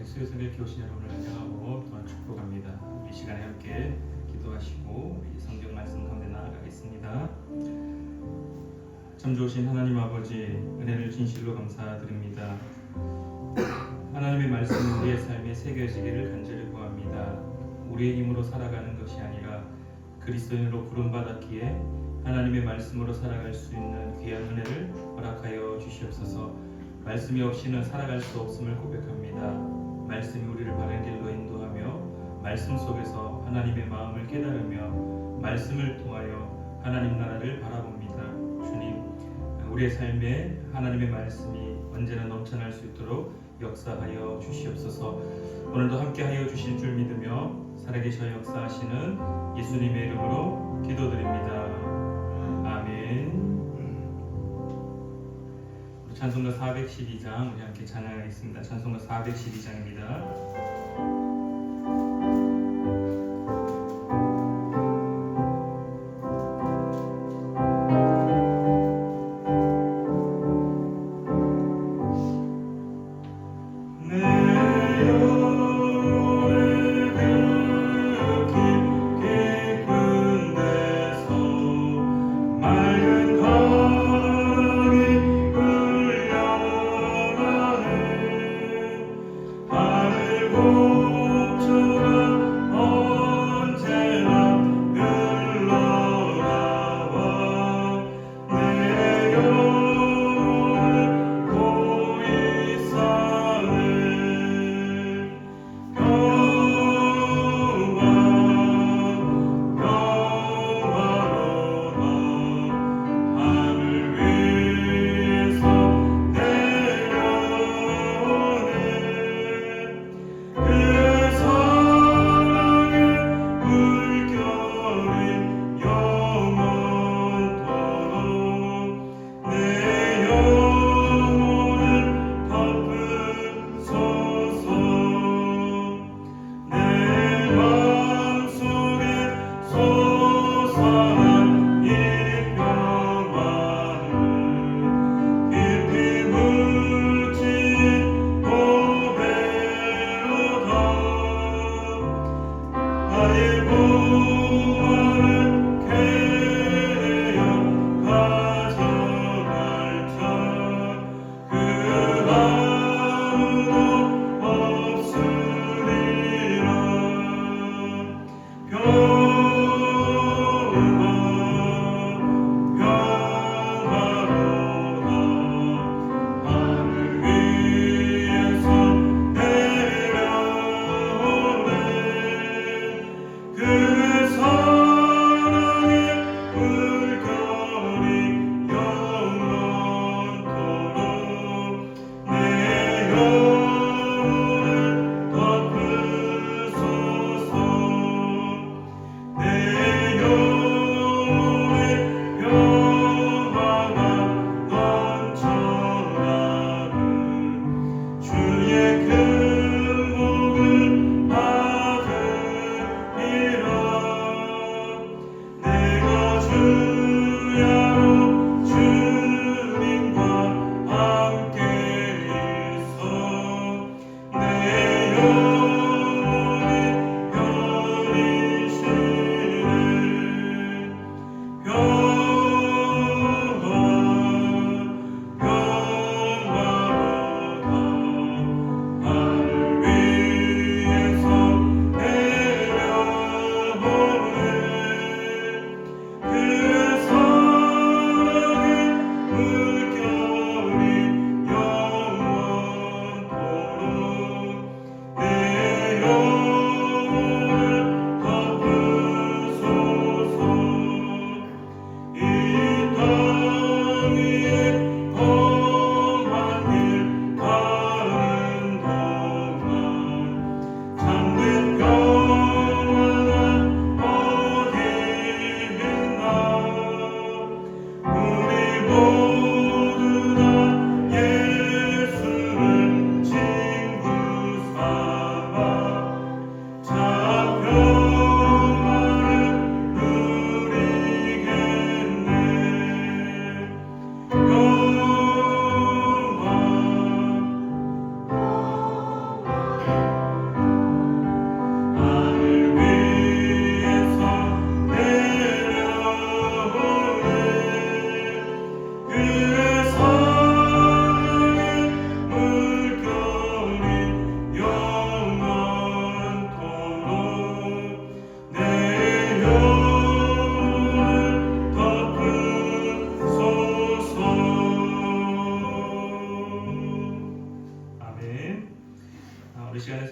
수요일에 이렇게 오신 여러분을 환영하고 또한 축복합니다. 이 시간에 함께 기도하시고 우리 성경 말씀 가운데 나아가겠습니다. 참 좋으신 하나님 아버지, 은혜를 진실로 감사드립니다. 하나님의 말씀은 우리의 삶에 새겨지기를 간절히 구합니다. 우리의 힘으로 살아가는 것이 아니라 그리스도인으로 부름받았기에 하나님의 말씀으로 살아갈 수 있는 귀한 은혜를 허락하여 주시옵소서. 말씀이 없이는 살아갈 수 없음을 고백합니다. 말씀이 우리를 바른 길로 인도하며 말씀 속에서 하나님의 마음을 깨달으며 말씀을 통하여 하나님 나라를 바라봅니다. 주님, 우리의 삶에 하나님의 말씀이 언제나 넘쳐날 수 있도록 역사하여 주시옵소서. 오늘도 함께하여 주실 줄 믿으며 살아계셔 역사하시는 예수님의 이름으로 기도드립니다. 아멘. 찬송가 412장 우리 함께 찬양하겠습니다. 찬송가 412장입니다. Oh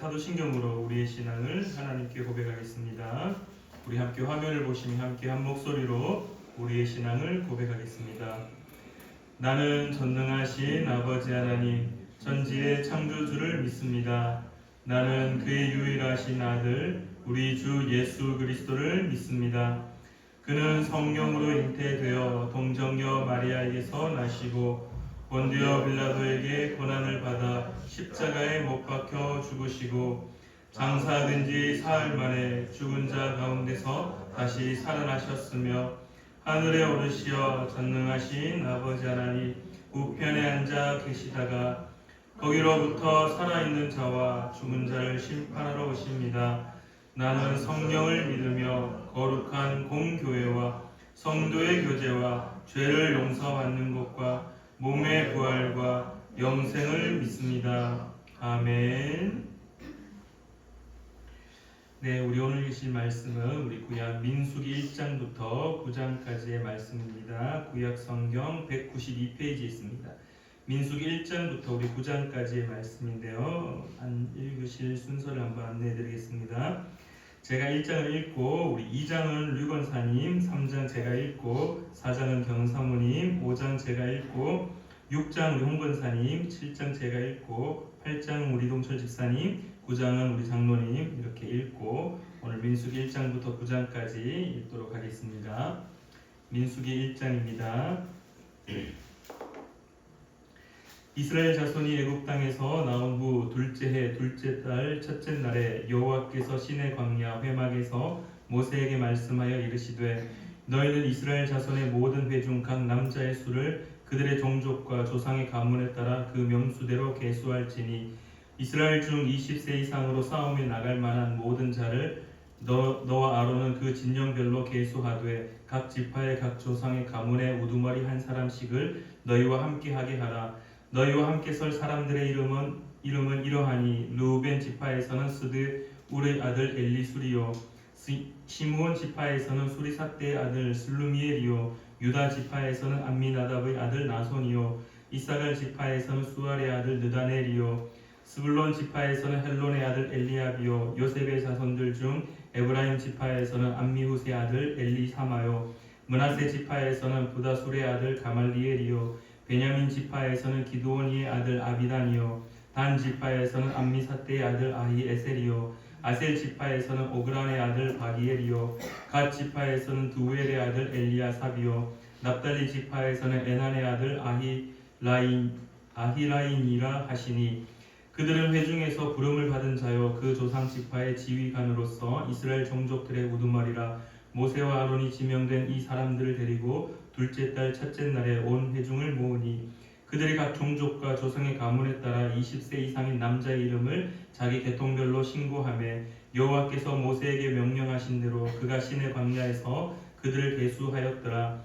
사도신경으로 우리의 신앙을 하나님께 고백하겠습니다. 우리 함께 화면을 보시며 함께 한 목소리로 우리의 신앙을 고백하겠습니다. 나는 전능하신 아버지 하나님 전지의 창조주를 믿습니다. 나는 그의 유일하신 아들 우리 주 예수 그리스도를 믿습니다. 그는 성령으로 잉태되어 동정녀 마리아에게서 나시고 본디오 빌라도에게 고난을 받아 십자가에 못 박혀 죽으시고 장사된 지 사흘 만에 죽은 자 가운데서 다시 살아나셨으며 하늘에 오르시어 전능하신 아버지 하나님 우편에 앉아 계시다가 거기로부터 살아있는 자와 죽은 자를 심판하러 오십니다. 나는 성령을 믿으며 거룩한 공교회와 성도의 교제와 죄를 용서받는 것과 몸의 부활과 영생을 믿습니다. 아멘. 네, 우리 오늘 읽으실 말씀은 우리 구약 민수기 1장부터 9장까지의 말씀입니다. 구약 성경 192페이지에 있습니다. 민수기 1장부터 우리 9장까지의 말씀인데요. 읽으실 순서를 한번 안내해 드리겠습니다. 제가 1장을 읽고 우리 2장은 류건사님, 3장 제가 읽고 4장은 경사모님, 5장 제가 읽고 6장 우리 홍건사님, 7장 제가 읽고 8장 우리 동철 집사님, 9장은 우리 장로님 이렇게 읽고 오늘 민수기 1장부터 9장까지 읽도록 하겠습니다. 민수기 1장입니다. 이스라엘 자손이 애굽 땅에서 나온 후 둘째 해 둘째 달 첫째 날에 여호와께서 시내 광야 회막에서 모세에게 말씀하여 이르시되 너희는 이스라엘 자손의 모든 회중 각 남자의 수를 그들의 종족과 조상의 가문에 따라 그 명수대로 계수할지니 이스라엘 중 20세 이상으로 싸움에 나갈 만한 모든 자를 너와 아론은 그 진영별로 계수하되 각 지파의 각 조상의 가문에 우두머리 한 사람씩을 너희와 함께 하게 하라. 너희와 함께 설 사람들의 이름은 이러하니 르우벤 지파에서는 스드 울의 아들 엘리수리요 시므온 지파에서는 수리삿대의 아들 슬루미엘이요 유다 지파에서는 암미나답의 아들 나손이요 이사갈 지파에서는 수알의 아들 느다넬이요 스불론 지파에서는 헬론의 아들 엘리압이요 요셉의 자손들 중 에브라임 지파에서는 암미훗의 아들 엘리사마요 므낫세 지파에서는 부다술의 아들 가말리엘이요 베냐민 지파에서는 기드오니의 아들 아비단이요 단 지파에서는 암미삿대의 아들 아히에셀이요 아셀 지파에서는 오그란의 아들 바기엘이요 갓 지파에서는 두엘의 아들 엘리아삽이요 납달리 지파에서는 에난의 아들 아히라인이라 하시니 그들은 회중에서 부름을 받은 자요 그 조상 지파의 지휘관으로서 이스라엘 종족들의 우두머리라. 모세와 아론이 지명된 이 사람들을 데리고 둘째 달 첫째 날에 온 회중을 모으니 그들이 각 종족과 조상의 가문에 따라 20세 이상인 남자의 이름을 자기 계통별로 신고하며 여호와께서 모세에게 명령하신 대로 그가 시내 광야에서 그들을 계수하였더라.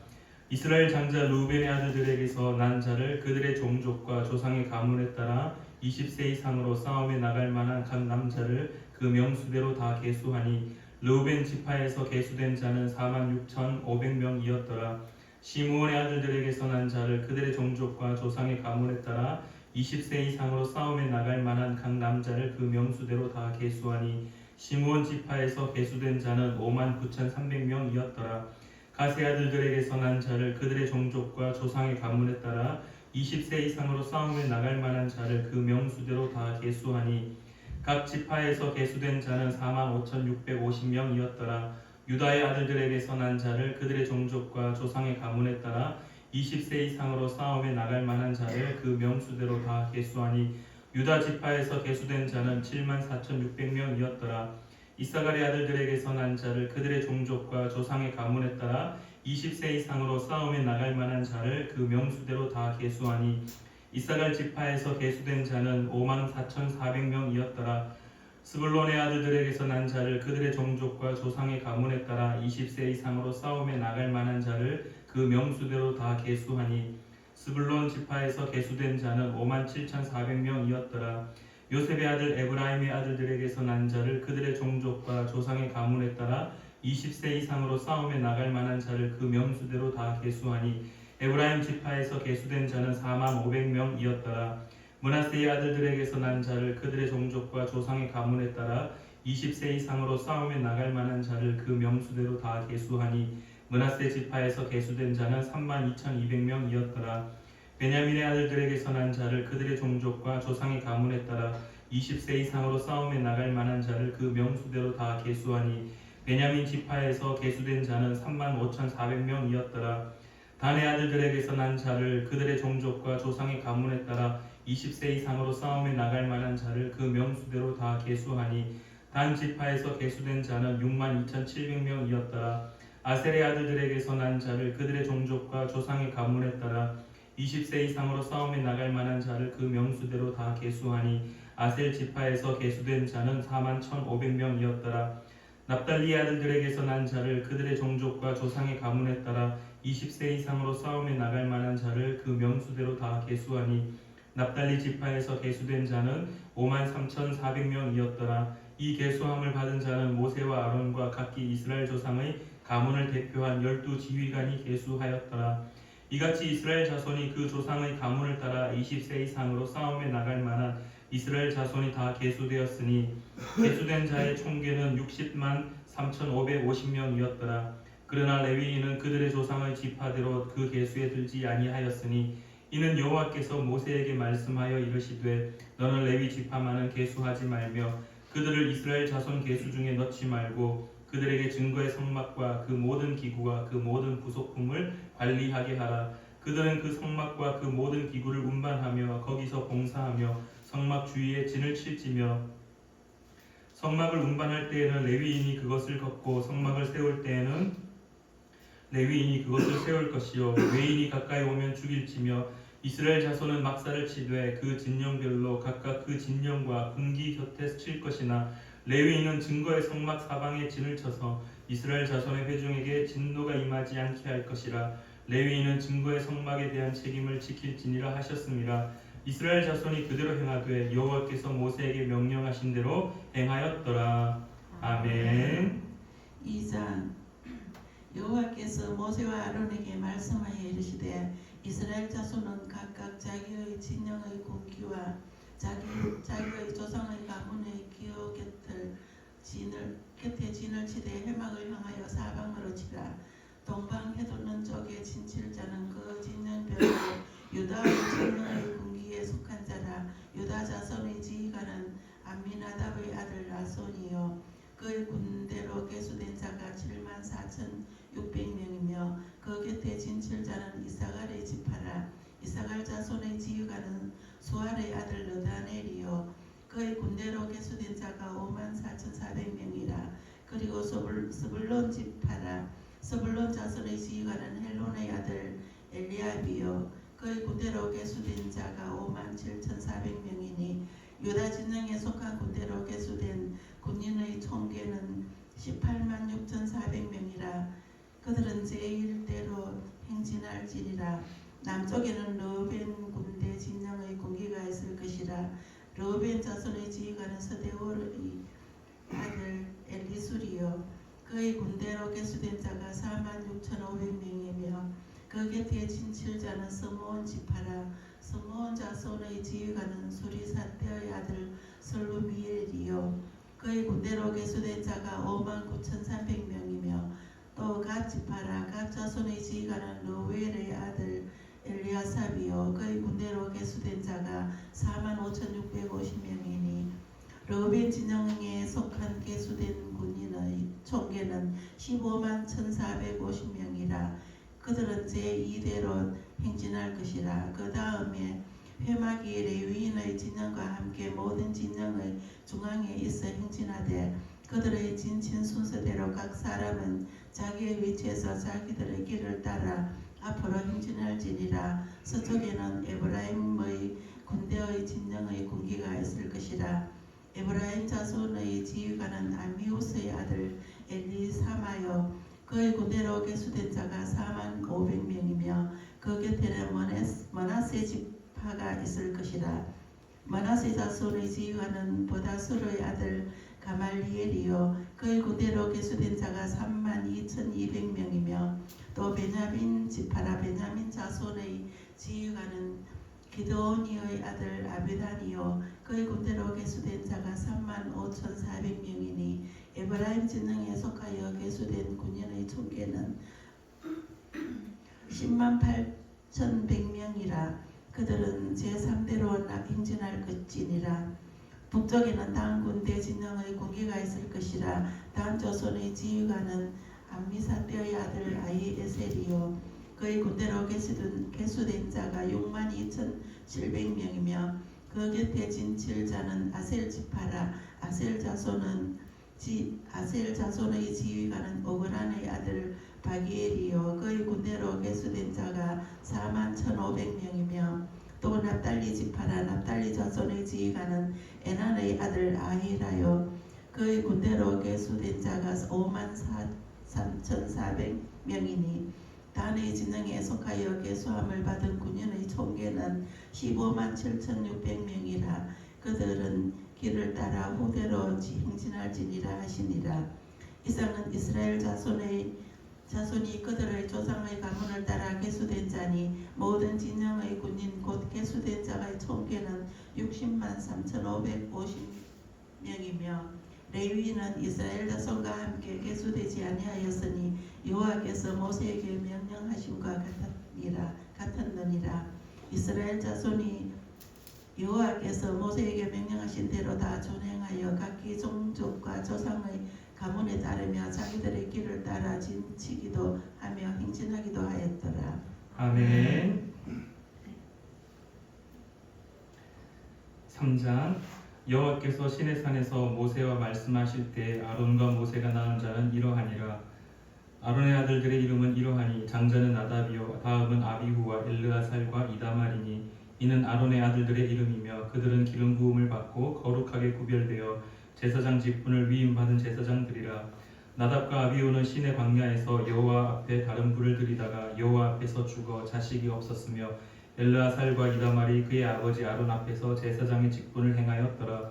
이스라엘 장자 르우벤의 아들들에게서 난 자를 그들의 종족과 조상의 가문에 따라 20세 이상으로 싸움에 나갈 만한 각 남자를 그 명수대로 다 계수하니 르우벤 지파에서 계수된 자는 46,500명이었더라. 시므온의 아들들에게서 난 자를 그들의 종족과 조상의 가문에 따라 20세 이상으로 싸움에 나갈 만한 각 남자를 그 명수대로 다 계수하니 시므온 지파에서 계수된 자는 59,300명이었더라. 갓의 아들들에게서 난 자를 그들의 종족과 조상의 가문에 따라 20세 이상으로 싸움에 나갈 만한 자를 그 명수대로 다 계수하니 각 지파에서 계수된 자는 45,650명이었더라. 유다의 아들들에게서 난 자를 그들의 종족과 조상의 가문에 따라 20세 이상으로 싸움에 나갈 만한 자를 그 명수대로 다 계수하니 유다 지파에서 계수된 자는 74,600명이었더라. 이사갈의 아들들에게서 난 자를 그들의 종족과 조상의 가문에 따라 20세 이상으로 싸움에 나갈 만한 자를 그 명수대로 다 계수하니 이사갈 지파에서 계수된 자는 54,400명이었더라. 스불론의 아들들에게서 난 자를 그들의 종족과 조상의 가문에 따라 20세 이상으로 싸움에 나갈 만한 자를 그 명수대로 다 계수하니 스불론 지파에서 계수된 자는 57,400명이었더라. 요셉의 아들 에브라임의 아들들에게서 난 자를 그들의 종족과 조상의 가문에 따라 20세 이상으로 싸움에 나갈 만한 자를 그 명수대로 다 계수하니 에브라임 지파에서 계수된 자는 45,000명이었더라. 므낫세의 아들들에게서 난 자를 그들의 종족과 조상의 가문에 따라 20세 이상으로 싸움에 나갈 만한 자를 그 명수대로 다 계수하니 므낫세 지파에서 계수된 자는 32,200명이었더라. 베냐민의 아들들에게서 난 자를 그들의 종족과 조상의 가문에 따라 20세 이상으로 싸움에 나갈 만한 자를 그 명수대로 다 계수하니 베냐민 지파에서 계수된 자는 35,400명이었더라. 단의 아들들에게서 난 자를 그들의 종족과 조상의 가문에 따라 20세 이상으로 싸움에 나갈 만한 자를 그 명수대로 다 계수하니 단 지파에서 계수된 자는 62,700명이었더라. 아셀의 아들들에게서 난 자를 그들의 종족과 조상의 가문에 따라 20세 이상으로 싸움에 나갈 만한 자를 그 명수대로 다 계수하니 아셀 지파에서 계수된 자는 41,500명이었더라. 납달리의 아들들에게서 난 자를 그들의 종족과 조상의 가문에 따라 20세 이상으로 싸움에 나갈 만한 자를 그 명수대로 다 계수하니 납달리 지파에서 계수된 자는 53,400명이었더라. 이 계수함을 받은 자는 모세와 아론과 각기 이스라엘 조상의 가문을 대표한 12지휘관이 계수하였더라. 이같이 이스라엘 자손이 그 조상의 가문을 따라 20세 이상으로 싸움에 나갈 만한 이스라엘 자손이 다 계수되었으니 계수된 자의 총계는 60만 3,550명이었더라. 그러나 레위인은 그들의 조상의 지파대로 그 계수에 들지 아니하였으니 이는 여호와께서 모세에게 말씀하여 이르시되 너는 레위 지파만은 계수하지 말며 그들을 이스라엘 자손 계수 중에 넣지 말고 그들에게 증거의 성막과 그 모든 기구와 그 모든 부속품을 관리하게 하라. 그들은 그 성막과 그 모든 기구를 운반하며 거기서 봉사하며 성막 주위에 진을 칠지며 성막을 운반할 때에는 레위인이 그것을 걷고 성막을 세울 때에는 레위인이 그것을 세울 것이요 외인이 가까이 오면 죽일지며 이스라엘 자손은 막사를 치되 그 진영별로 각각 그 진영과 분기 곁에 칠 것이나 레위인은 증거의 성막 사방에 진을 쳐서 이스라엘 자손의 회중에게 진노가 임하지 않게 할 것이라. 레위인은 증거의 성막에 대한 책임을 지킬지니라 하셨습니다. 이스라엘 자손이 그대로 행하되 여호와께서 모세에게 명령하신 대로 행하였더라. 아멘. 2장 여호와께서 모세와 아론에게 말씀하여 이르시되 이스라엘 자손은 각각 자기의 진영의 군기와 자기의 조상의 가문의 기호 곁에 진을 치되 해막을 향하여 사방으로 치라. 동방 해돋는 쪽에 진칠 자는 그 진영별로 유다의 진영의 군기에 속한 자라. 유다 자손의 지휘관은 암미나답의 아들 나손이요 그의 군대로 계수된 자가 74,600명이며 그 곁에 진칠 자는 이사갈의 지파라. 이사갈 자손의 지휘관은 수알의 아들 느다넬이요 그의 군대로 계수된 자가 54,400명이라. 그리고 스불론 지파라. 스불론 자손의 지휘관은 헬론의 아들 엘리압이요 그의 군대로 계수된 자가 57,400명이니 유다 진영에 속한 군대로 계수된 군인의 총계는 186,400명이라. 그들은 제1대로 행진할지니라. 남쪽에는 르벤 군대 진영의 군기가 있을 것이라. 르벤 자손의 지휘관은 서대월의 아들 엘리술이요 그의 군대로 계수된 자가 46,500명이며 그 곁에 진칠 자는 스므온 지파라. 스므온 자손의 지휘관은 수리사대의 아들 슬루미엘이요 그의 군대로 계수된 자가 59,300명이며 또 갓 지파라. 갓 자손의 지휘관은 르웰의 아들 엘리아삽이요 그의 군대로 계수된 자가 45,650명이니 르벤 진영에 속한 계수된 군인의 총계는 15만 1,450명이라. 그들은 제2대로 행진할 것이라. 그 다음에 회막이 레위인의 진영과 함께 모든 진영의 중앙에 있어 행진하되 그들의 진친 순서대로 각 사람은 자기의 위치에서 자기들의 길을 따라 앞으로 행진할지니라. 서쪽에는 에브라임의 군대의 진영의 군기가 있을 것이라. 에브라임 자손의 지휘관은 아미우스의 아들 엘리사마요 그의 군대로 계수된 자가 45,500명이며 그 곁에는 머나세 지파가 있을 것이라. 머나세 자손의 지휘관은 보다술의 아들 가말리엘이요 그의 군대로 계수된 자가 32,200명이며 또 베냐민 지파라. 베냐민 자손의 지휘관은 기드온이의 아들 아비단이요 그의 군대로 계수된 자가 35,400명이니 에브라임 진영에 속하여 계수된 군인의 총계는 108,100명이라. 그들은 제3대로 행진할 것이니라. 북쪽에는 단 군대 진영의 군기가 있을 것이라. 단 조선의 지휘관은 암미사대의 아들 아히에셀이요 그의 군대로 계수된 자가 62,700명이며 그 곁에 진칠 자는 아셀 지파라. 아셀 자손의 지휘관은 오그란의 아들 바기엘이요 그의 군대로 계수된 자가 41,500명이며 또 납달리 지파라. 납달리 자손의 지휘관은 에난의 아들 아히라요 그의 군대로 계수된 자가 53,400명이니 단의 진영에 속하여 계수함을 받은 군인의 총계는 157,600명이라. 그들은 길을 따라 후대로 행진할지니라 하시니라. 이상은 이스라엘 자손이 그들의 조상의 가문을 따라 계수된 자니 모든 진영의 군인 곧 계수된 자의 총계는 603,550명이며 레위인은 이스라엘 자손과 함께 계수되지 아니하였으니 여호와께서 모세에게 명령하심과 같았느니라. 이스라엘 자손이 여호와께서 모세에게 명령하신 대로 다 준행하여 각기 종족과 조상의 가문에 따르며 자기들의 길을 따라 진치기도 하며 행진하기도 하였더라. 아멘. 3장 여호와께서 시내산에서 모세와 말씀하실 때 아론과 모세가 낳은 자는 이러하니라. 아론의 아들들의 이름은 이러하니 장자는 나답이요 다음은 아비후와 엘르아살과 이다말이니 이는 아론의 아들들의 이름이며 그들은 기름 부음을 받고 거룩하게 구별되어 제사장 직분을 위임받은 제사장들이라. 나답과 아비후는 시내 광야에서 여호와 앞에 다른 불을 들이다가 여호와 앞에서 죽어 자식이 없었으며 엘르아살과 이다말이 그의 아버지 아론 앞에서 제사장의 직분을 행하였더라.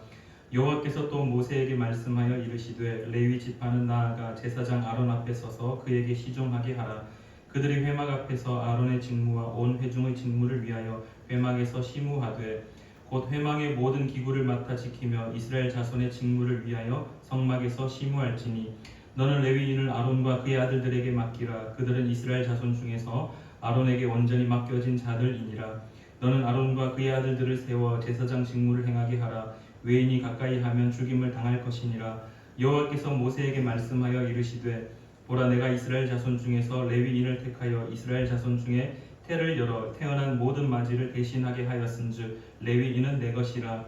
여호와께서 또 모세에게 말씀하여 이르시되 레위 지파는 나아가 제사장 아론 앞에 서서 그에게 시종하게 하라. 그들이 회막 앞에서 아론의 직무와 온 회중의 직무를 위하여 회막에서 시무하되 곧 회막의 모든 기구를 맡아 지키며 이스라엘 자손의 직무를 위하여 성막에서 시무할지니 너는 레위인을 아론과 그의 아들들에게 맡기라. 그들은 이스라엘 자손 중에서 아론에게 온전히 맡겨진 자들이니라. 너는 아론과 그의 아들들을 세워 제사장 직무를 행하게 하라. 외인이 가까이 하면 죽임을 당할 것이니라. 여호와께서 모세에게 말씀하여 이르시되 보라 내가 이스라엘 자손 중에서 레위인을 택하여 이스라엘 자손 중에 태를 열어 태어난 모든 마지를 대신하게 하였은즉 레위인은 내 것이라.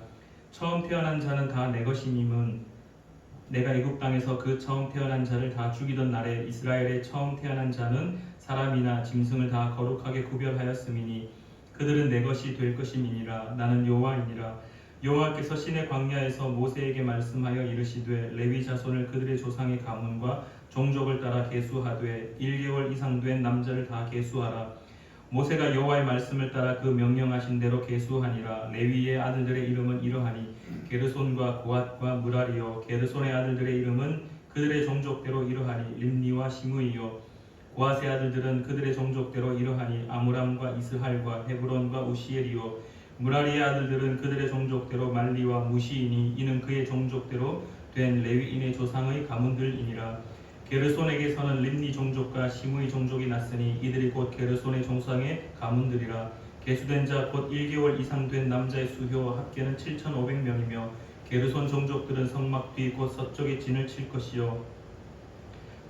처음 태어난 자는 다 내 것이님은 내가 애굽 땅에서 그 처음 태어난 자를 다 죽이던 날에 이스라엘의 처음 태어난 자는 사람이나 짐승을 다 거룩하게 구별하였음이니 그들은 내 것이 될 것임이니라. 나는 여호와이니라. 여호와께서 시내 광야에서 모세에게 말씀하여 이르시되 레위 자손을 그들의 조상의 가문과 종족을 따라 계수하되 1개월 이상 된 남자를 다 계수하라. 모세가 여호와의 말씀을 따라 그 명령하신 대로 계수하니라. 레위의 아들들의 이름은 이러하니 게르손과 고핫과 무라리요. 게르손의 아들들의 이름은 그들의 종족대로 이러하니 림니와 시므이요. 고핫의 아들들은 그들의 종족대로 이러하니 아므람과 이스할과 헤브론과 우시엘이요. 무라리의 아들들은 그들의 종족대로 말리와 무시이니 이는 그의 종족대로 된 레위인의 조상의 가문들이니라. 게르손에게서는 림니 종족과 시므이 종족이 났으니 이들이 곧 게르손의 조상의 가문들이라. 계수된 자 곧 1개월 이상 된 남자의 수효 합계는 7,500명이며 게르손 종족들은 성막 뒤 곧 서쪽에 진을 칠 것이요.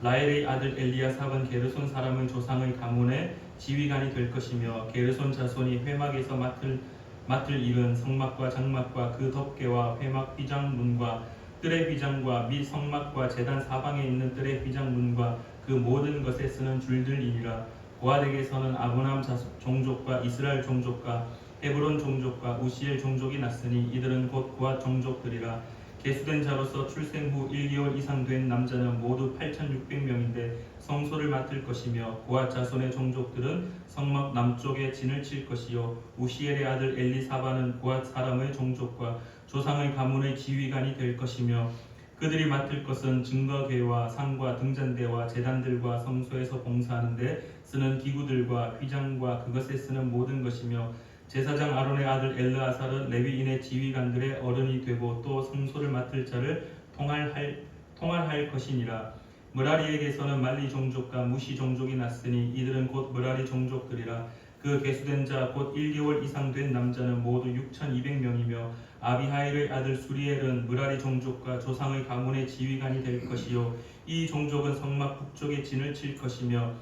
라헬의 아들 엘리야삽은 게르손 사람의 조상의 가문의 지휘관이 될 것이며 게르손 자손이 회막에서 맡을 일은 성막과 장막과 그 덮개와 회막 휘장문과 뜰의 휘장과 및 성막과 제단 사방에 있는 뜰의 휘장문과 그 모든 것에 쓰는 줄들이니라. 고핫에게서는 아브람 종족과 이스라엘 종족과 헤브론 종족과 우시엘 종족이 났으니 이들은 곧 고핫 종족들이라. 계수된 자로서 출생 후 1개월 이상 된 남자는 모두 8,600명인데 성소를 맡을 것이며 고핫 자손의 종족들은 성막 남쪽에 진을 칠 것이요. 우시엘의 아들 엘리사바는 고핫 사람의 종족과 조상의 가문의 지휘관이 될 것이며 그들이 맡을 것은 증거궤와 상과 등잔대와 제단들과 성소에서 봉사하는 데 쓰는 기구들과 휘장과 그것에 쓰는 모든 것이며 제사장 아론의 아들 엘르아살은 레위인의 지휘관들의 어른이 되고 또 성소를 맡을 자를 통할할 것이니라. 므라리에게서는 말리 종족과 무시 종족이 났으니 이들은 곧 므라리 종족들이라. 그 계수된 자 곧 1개월 이상 된 남자는 모두 6,200명이며 아비하일의 아들 수리엘은 므라리 종족과 조상의 가문의 지휘관이 될 것이요 이 종족은 성막 북쪽에 진을 칠 것이며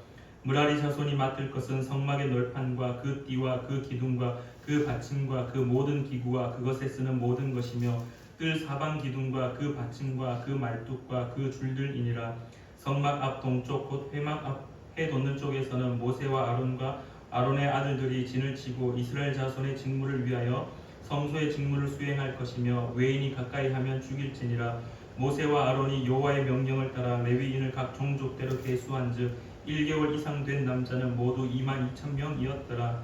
므라리 자손이 맡을 것은 성막의 널판과 그 띠와 그 기둥과 그 받침과 그 모든 기구와 그것에 쓰는 모든 것이며 뜰 사방 기둥과 그 받침과 그 말뚝과 그 줄들이니라. 성막 앞 동쪽 곧 회막 앞 해 돋는 쪽에서는 모세와 아론과 아론의 아들들이 진을 치고 이스라엘 자손의 직무를 위하여 성소의 직무를 수행할 것이며 외인이 가까이 하면 죽일지니라. 모세와 아론이 여호와의 명령을 따라 레위인을 각 종족대로 계수한즉 1개월 이상 된 남자는 모두 22,000명이었더라.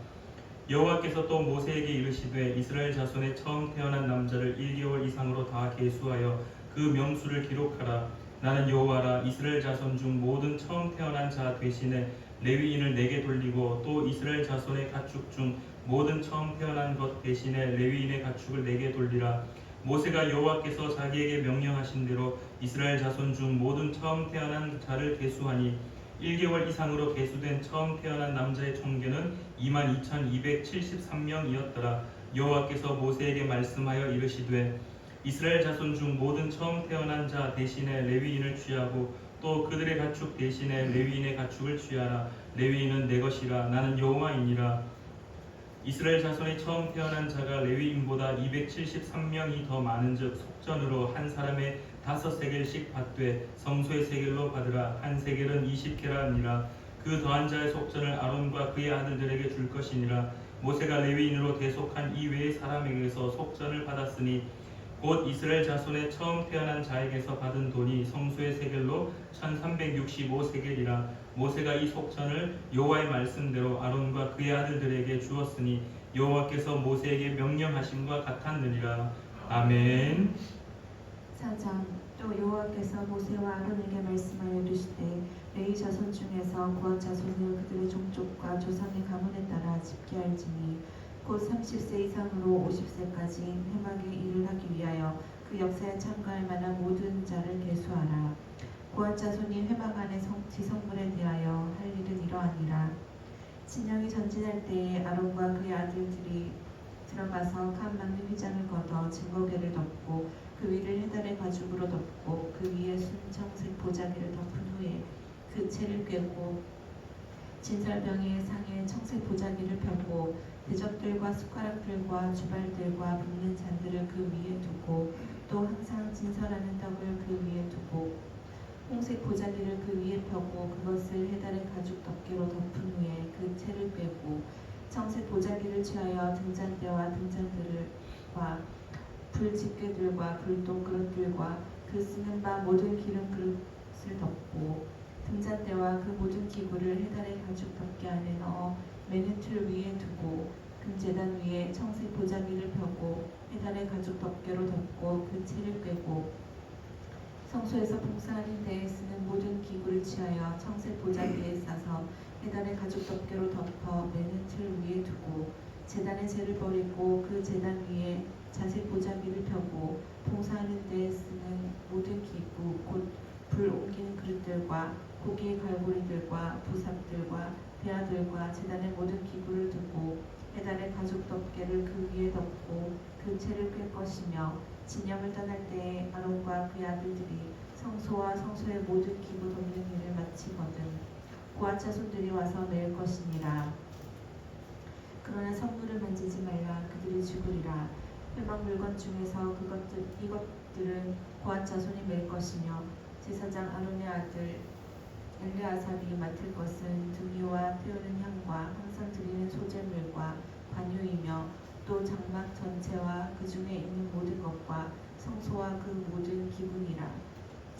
여호와께서 또 모세에게 이르시되 이스라엘 자손의 처음 태어난 남자를 1개월 이상으로 다 계수하여 그 명수를 기록하라. 나는 여호와라. 이스라엘 자손 중 모든 처음 태어난 자 대신에 레위인을 내게 돌리고 또 이스라엘 자손의 가축 중 모든 처음 태어난 것 대신에 레위인의 가축을 내게 돌리라. 모세가 여호와께서 자기에게 명령하신 대로 이스라엘 자손 중 모든 처음 태어난 자를 계수하니 1개월 이상으로 계수된 처음 태어난 남자의 총계는 22,273명이었더라. 여호와께서 모세에게 말씀하여 이르시되 이스라엘 자손 중 모든 처음 태어난 자 대신에 레위인을 취하고 또 그들의 가축 대신에 레위인의 가축을 취하라. 레위인은 내 것이라. 나는 여호와이니라. 이스라엘 자손의 처음 태어난 자가 레위인보다 273명이 더 많은즉 속전으로 한 사람의 5세겔씩 받되 성소의 세겔로 받으라. 한 세겔은 20케라니라. 그 더한 자의 속전을 아론과 그의 아들들에게 줄 것이니라. 모세가 레위인으로 대속한 이 외의 사람에게서 속전을 받았으니 곧 이스라엘 자손의 처음 태어난 자에게서 받은 돈이 성소의 세겔로 1365세겔이라. 모세가 이 속전을 여호와의 말씀대로 아론과 그의 아들들에게 주었으니 여호와께서 모세에게 명령하심과 같았느니라. 아멘. 4장. 또 여호와께서 모세와 아론에게 말씀하여 이르시되 레위 자손 중에서 구한 자손을 그들의 종족과 조상의 가문에 따라 집계할지니 곧 30세 이상으로 50세까지 회막의 일을 하기 위하여 그 역사에 참가할 만한 모든 자를 계수하라. 고한 자손이 회막 안의 지성물에 대하여 할 일은 이러하니라. 진영이 전진할 때에 아론과 그의 아들들이 들어가서 간 막는 휘장을 걷어 증거궤를 덮고 그 위를 해달의 가죽으로 덮고 그 위에 순청색 보자기를 덮은 후에 그 채를 꿰고 진설병의 상에 청색 보자기를 펴고 대접들과 숟가락들과 주발들과 붓는 잔들을 그 위에 두고 또 항상 진설하는 떡을 그 위에 두고 홍색 보자기를 그 위에 펴고 그것을 해달의 가죽 덮개로 덮은 후에 그 채를 꿰고 청색 보자기를 취하여 등잔대와 등잔들과 불집게들과 불도 그릇들과 그 쓰는 바 모든 기름 그릇을 덮고 등잔대와 그 모든 기구를 해달의 가죽 덮개 안에 넣어 매는 틀 위에 두고 금제단 위에 청색 보자기를 펴고 해달의 가죽 덮개로 덮고 그 채를 꿰고 성소에서 봉사하는 데에 쓰는 모든 기구를 취하여 청색 보자기에 싸서 해달의 가죽 덮개로 덮어 매는 틀 위에 두고 제단의 재를 버리고 그 제단 위에 자색 보자기를 펴고 봉사하는 데에 쓰는 모든 기구 곧 불 옮기는 그릇들과 고기의 갈고리들과 부삽들과 배아들과 제단의 모든 기구를 두고 해달의 가죽 덮개를 그 위에 덮고 그 채를 꿰 것이며 진영을 떠날 때에 아론과 그의 아들들이 성소와 성소의 모든 기구 덮는 일을 마치거든 고한 자손들이 와서 매일 것이니라. 그러나 성물을 만지지 말라. 그들이 죽으리라. 회막 물건 중에서 이것들은 고한 자손이 맬 것이며 제사장 아론의 아들 엘르아살이 맡을 것은 등유와 태우는 향과 항상 드리는 소제물과 관유이며 또 장막 전체와 그 중에 있는 모든 것과 성소와 그 모든 기분이라.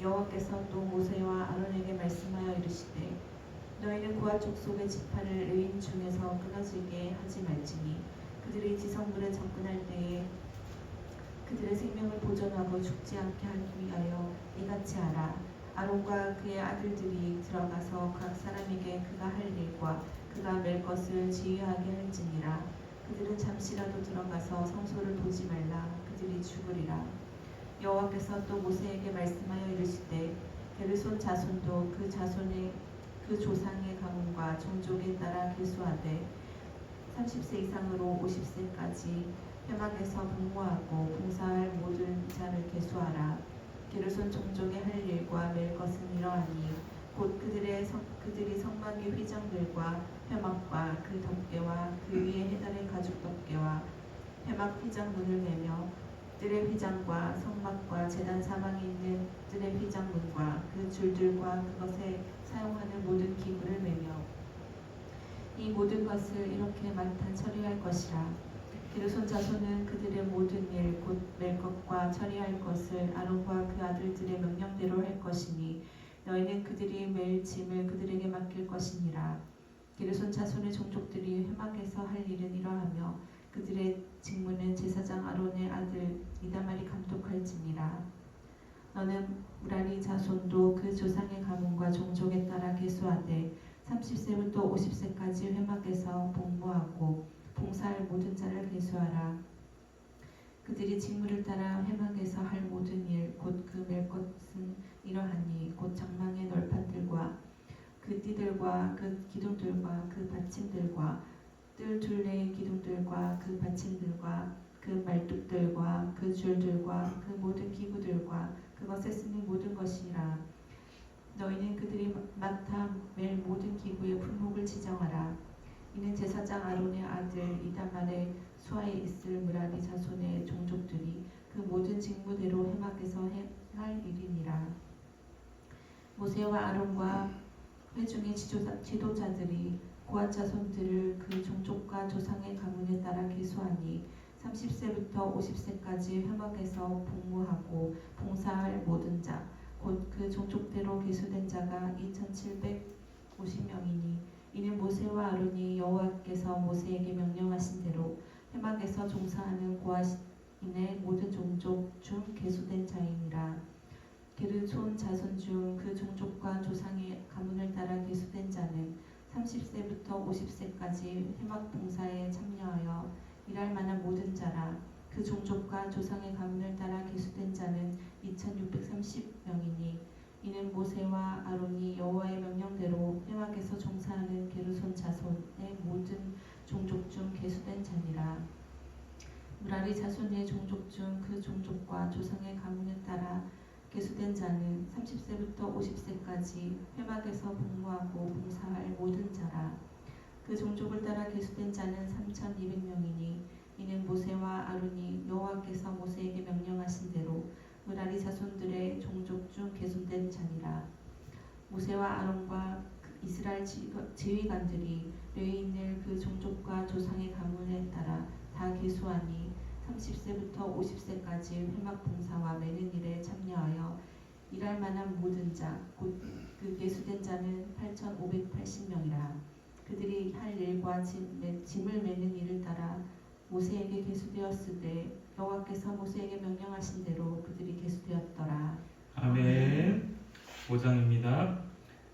여호와께서 또 모세와 아론에게 말씀하여 이르시되 너희는 고아 족속의 지파를 레위인 중에서 끊어지게 하지 말지니 그들이 지성물에 접근할 때에 그들의 생명을 보존하고 죽지 않게 하기 위하여 이같이 하라. 아론과 그의 아들들이 들어가서 각 사람에게 그가 할 일과 그가 맬 것을 지휘하게 할지니라. 그들은 잠시라도 들어가서 성소를 보지 말라. 그들이 죽으리라. 여호와께서 또 모세에게 말씀하여 이르시되 게르손 자손도 그 자손의 그 조상의 가문과 종족에 따라 계수하되 30세 이상으로 50세까지 회막에서 복무하고 봉사할 모든 자를 계수하라. 게르손 종족의 할 일과 맬 것은 이러하니 곧 그들이 성막의 휘장들과 회막과 그 덮개와 그 위에 해달의 가죽 덮개와 회막 휘장문을 매며 뜰의 휘장과 성막과 제단 사방에 있는 뜰의 휘장문과 그 줄들과 그것에 사용하는 모든 기구를 매며 이 모든 것을 이렇게 만탄 처리할 것이라. 게르손 자손은 그들의 모든 일 곧 맬 것과 처리할 것을 아론과 그 아들들의 명령대로 할 것이니 너희는 그들이 맬 짐을 그들에게 맡길 것이니라. 게르손 자손의 종족들이 회막에서 할 일은 이러하며 그들의 직무는 제사장 아론의 아들 이다말이 감독할지니라. 너는 무라리 자손도 그 조상의 가문과 종족에 따라 계수하되 30세부터 50세까지 회막에서 복무하고 봉사할 모든 자를 계수하라. 그들이 직무를 따라 회막에서 할 모든 일 곧 그 맬 것은 이러하니 곧 장막의 널판들과 그 띠들과 그 기둥들과 그 받침들과 뜰 둘레의 기둥들과 그 받침들과 그 말뚝들과 그 줄들과 그 모든 기구들과 그것에 쓰는 모든 것이라. 너희는 그들이 맡아 맬 모든 기구의 품목을 지정하라. 이는 제사장 아론의 아들 이다말의 수하에 있을 무라리 자손의 종족들이 그 모든 직무대로 회막에서 할 일이니라. 모세와 아론과 회중의 지도자들이 고앗 자손들을 그 종족과 조상의 가문에 따라 계수하니 30세부터 50세까지 회막에서 복무하고 봉사할 모든 자 곧 그 종족대로 계수된 자가 2750명이니 이는 모세와 아론이 여호와께서 모세에게 명령하신 대로 회막에서 종사하는 고앗인의 모든 종족 중 계수된 자이니라. 게르손 자손 중 그 종족과 조상의 가문을 따라 계수된 자는 30세부터 50세까지 회막 봉사에 참여하여 일할 만한 모든 자라. 그 종족과 조상의 가문을 따라 계수된 자는 2630명이니 이는 모세와 아론이 여호와의 명령대로 회막에서 종사하는 게르손 자손의 모든 종족 중 계수된 자니라. 무라리 자손의 종족 중 그 종족과 조상의 가문에 따라 계수된 자는 30세부터 50세까지 회막에서 복무하고 봉사할 모든 자라. 그 종족을 따라 계수된 자는 3200명이니 이는 모세와 아론이 여호와께서 모세에게 명령하신 대로 무라리 자손들의 종족 중 계수된 자니라. 모세와 아론과 이스라엘 지휘관들이 레위인을 그 종족과 조상의 가문에 따라 다 계수하니 30세부터 50세까지 회막 봉사와 매는 일에 참여하여 일할 만한 모든 자 곧 그 계수된 자는 8580명이라. 그들이 할 일과 짐을 매는 일을 따라 모세에게 계수되었으되 여호와께서 모세에게 명령하신 대로 그들이 계수되었더라. 아멘. 5장입니다.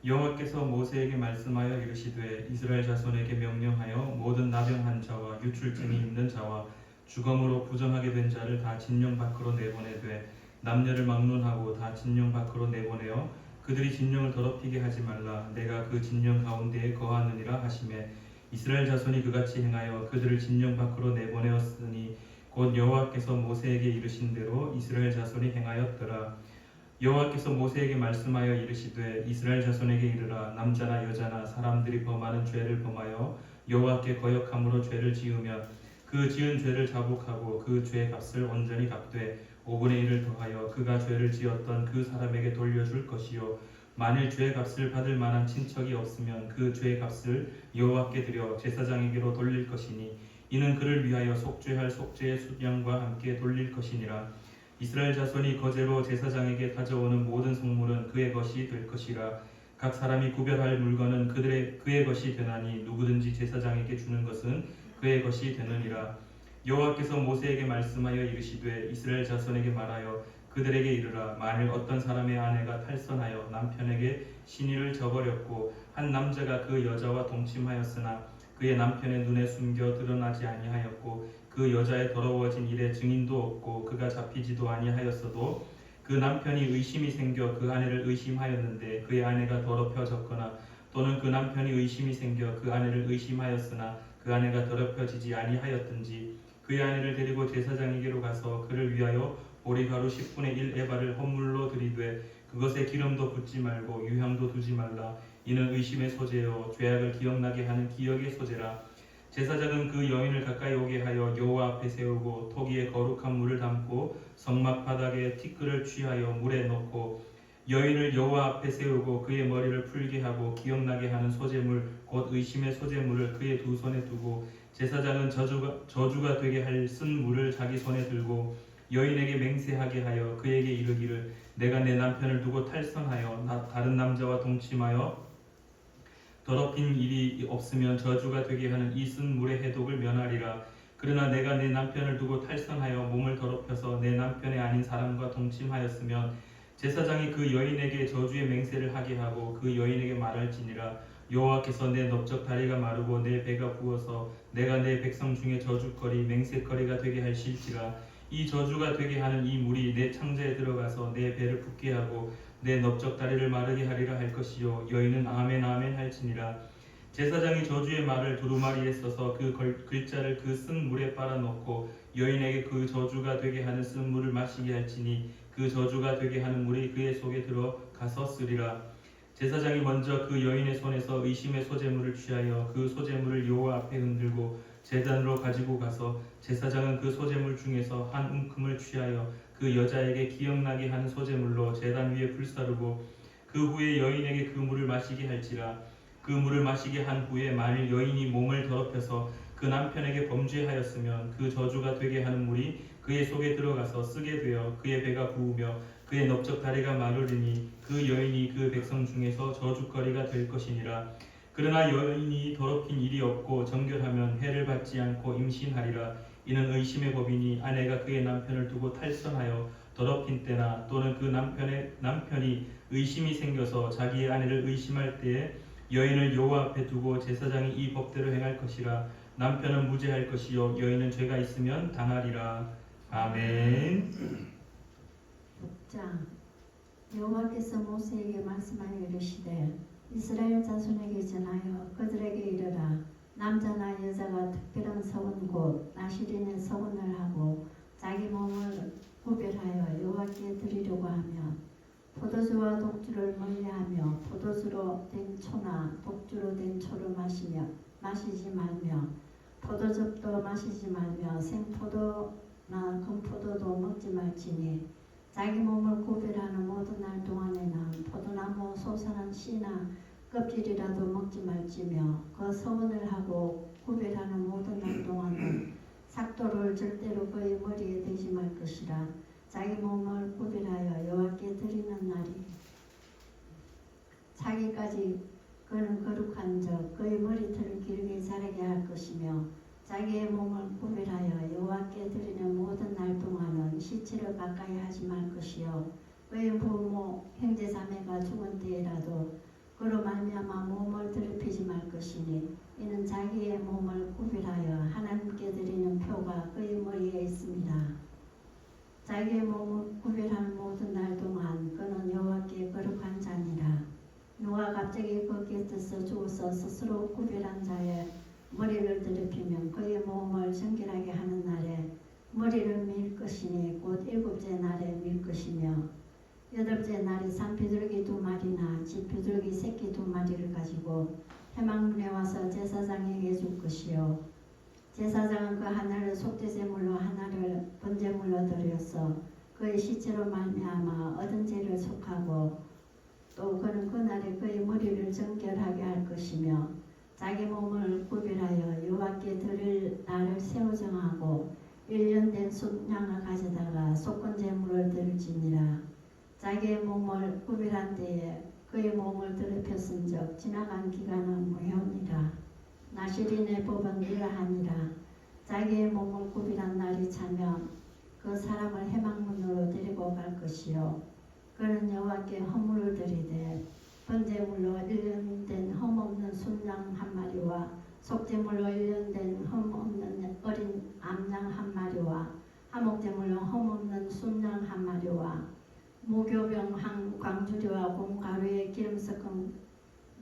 여호와께서 모세에게 말씀하여 이르시되 이스라엘 자손에게 명령하여 모든 나병한 자와 유출증이 있는 자와 주검으로 부정하게 된 자를 다 진영 밖으로 내보내되 남녀를 막론하고 다 진영 밖으로 내보내어 그들이 진영을 더럽히게 하지 말라. 내가 그 진영 가운데에 거하느니라 하시매 이스라엘 자손이 그같이 행하여 그들을 진영 밖으로 내보내었으니 곧 여호와께서 모세에게 이르신 대로 이스라엘 자손이 행하였더라. 여호와께서 모세에게 말씀하여 이르시되 이스라엘 자손에게 이르라. 남자나 여자나 사람들이 범하는 죄를 범하여 여호와께 거역함으로 죄를 지으며 그 지은 죄를 자복하고 그 죄의 값을 온전히 갚되 5분의 1을 더하여 그가 죄를 지었던 그 사람에게 돌려줄 것이요 만일 죄의 값을 받을 만한 친척이 없으면 그 죄의 값을 여호와께 드려 제사장에게로 돌릴 것이니 이는 그를 위하여 속죄할 속죄의 수령과 함께 돌릴 것이니라. 이스라엘 자손이 거제로 제사장에게 가져오는 모든 성물은 그의 것이 될 것이라. 각 사람이 구별할 물건은 그의 것이 되나니 누구든지 제사장에게 주는 것은 그의 것이 되느니라. 여호와께서 모세에게 말씀하여 이르시되 이스라엘 자손에게 말하여 그들에게 이르라. 만일 어떤 사람의 아내가 탈선하여 남편에게 신의를 저버렸고 한 남자가 그 여자와 동침하였으나 그 그의 남편의 눈에 숨겨 드러나지 아니하였고 그 여자의 더러워진 일에 증인도 없고 그가 잡히지도 아니하였어도 그 남편이 의심이 생겨 그 아내를 의심하였는데 그의 아내가 더럽혀졌거나 또는 그 남편이 의심이 생겨 그 아내를 의심하였으나 그 아내가 더럽혀지지 아니하였든지 그의 아내를 데리고 제사장에게로 가서 그를 위하여 보리가루 10분의 1 에바를 헌물로 드리되 그것에 기름도 붓지 말고 유향도 두지 말라. 이는 의심의 소재요 죄악을 기억나게 하는 기억의 소재라. 제사장은 그 여인을 가까이 오게 하여 여호와 앞에 세우고 토기에 거룩한 물을 담고 성막 바닥에 티끌을 취하여 물에 넣고 여인을 여호와 앞에 세우고 그의 머리를 풀게 하고 기억나게 하는 소재물 곧 의심의 소재물을 그의 두 손에 두고 제사장은 저주가 되게 할 쓴 물을 자기 손에 들고 여인에게 맹세하게 하여 그에게 이르기를 내가 내 남편을 두고 탈선하여 다른 남자와 동침하여 더럽힌 일이 없으면 저주가 되게 하는 이 쓴 물의 해독을 면하리라. 그러나 내가 내 남편을 두고 탈선하여 몸을 더럽혀서 내 남편의 아닌 사람과 동침하였으면 제사장이 그 여인에게 저주의 맹세를 하게 하고 그 여인에게 말할지니라. 여호와께서 내 넓적 다리가 마르고 내 배가 부어서 내가 내 백성 중에 저주거리 맹세거리가 되게 하실지라. 이 저주가 되게 하는 이 물이 내 창자에 들어가서 내 배를 붓게 하고 내 넓적 다리를 마르게 하리라 할 것이요 여인은 아멘 아멘 할지니라. 제사장이 저주의 말을 두루마리에 써서 그 글자를 그 쓴 물에 빨아 넣고 여인에게 그 저주가 되게 하는 쓴 물을 마시게 할지니 그 저주가 되게 하는 물이 그의 속에 들어가서 쓰리라. 제사장이 먼저 그 여인의 손에서 의심의 소재물을 취하여 그 소재물을 여호와 앞에 흔들고 제단으로 가지고 가서 제사장은 그 소재물 중에서 한 움큼을 취하여 그 여자에게 기억나게 하는 소재물로 제단 위에 불사르고 그 후에 여인에게 그 물을 마시게 할지라. 그 물을 마시게 한 후에 만일 여인이 몸을 더럽혀서 그 남편에게 범죄하였으면 그 저주가 되게 하는 물이 그의 속에 들어가서 쓰게 되어 그의 배가 부으며 그의 넓적 다리가 마르리니 그 여인이 그 백성 중에서 저주거리가 될 것이니라. 그러나 여인이 더럽힌 일이 없고 정결하면 해를 받지 않고 임신하리라. 이는 의심의 법이니 아내가 그의 남편을 두고 탈선하여 더럽힌 때나 또는 그 남편이 의심이 생겨서 자기의 아내를 의심할 때에 여인을 여호와 앞에 두고 제사장이 이 법대로 행할 것이라. 남편은 무죄할 것이요 여인은 죄가 있으면 당하리라. 아멘. 6장 여호와께서 모세에게 말씀하여 이르시되 이스라엘 자손에게 전하여 그들에게 이르라. 남자나 여자가 특별한 서원 곧 나시린의 서원을 하고 자기 몸을 구별하여 여호와께 드리려고 하며 포도주와 독주를 멀리하며 포도주로 된 초나 독주로 된 초를 마시지 말며 포도즙도 마시지 말며 생포도나 건포도도 먹지 말지니 자기 몸을 구별하는 모든 날 동안에는 포도나무 솟아난 씨나 껍질이라도 먹지 말지며 그 서원을 하고 구별하는 모든 날 동안은 삭도를 절대로 그의 머리에 대지 말 것이라. 자기 몸을 구별하여 여호와께 드리는 날이 자기까지 그는 거룩한 적 그의 머리털을 길게 자라게 할 것이며 자기의 몸을 구별하여 여호와께 드리는 모든 날 동안은 시체를 가까이 하지 말 것이요 그의 부모 형제 자매가 죽은 때에라도 그로 말미암아 몸을 더럽히지 말 것이니 이는 자기의 몸을 구별하여 하나님께 드리는 표가 그의 머리에 있습니다. 자기의 몸을 구별하는 모든 날 동안 그는 여호와께 거룩한 자니라. 누가 갑자기 그 곁에서 죽어서 스스로 구별한 자의 머리를 더럽히면 그의 몸을 정결하게 하는 날에 머리를 밀 것이니 곧 7째 날에 밀 것이며 8째 날에 산비둘기 2마리나 집비둘기 새끼 2마리를 가지고 회막문에 와서 제사장에게 줄 것이요 제사장은 그 하나를 속죄제물로 하나를 번제물로 드렸어 그의 시체로 말미암아 얻은 죄를 속하고 또 그는 그날에 그의 머리를 정결하게 할 것이며 자기 몸을 구별하여 여호와께 드릴 날을 세워 정하고 1년 된 순양을 가져다가 속건제물을 드릴지니라. 자기의 몸을 구별한 때에 그의 몸을 더럽혔은즉 지나간 기간은 무효니라. 나시린의 법은 이러하니라. 자기의 몸을 구별한 날이 차면 그 사람을 회막문으로 데리고 갈 것이요 그는 여호와께 헌물을 드리되 번제물로 1년 된 흠없는 순양 1마리와 속죄물로 1년 된 흠 없는 어린 암양 한 마리와 화목제물로 흠 없는 순양 한 마리와 무교병 한 광주리와 곰가루에 기름 섞은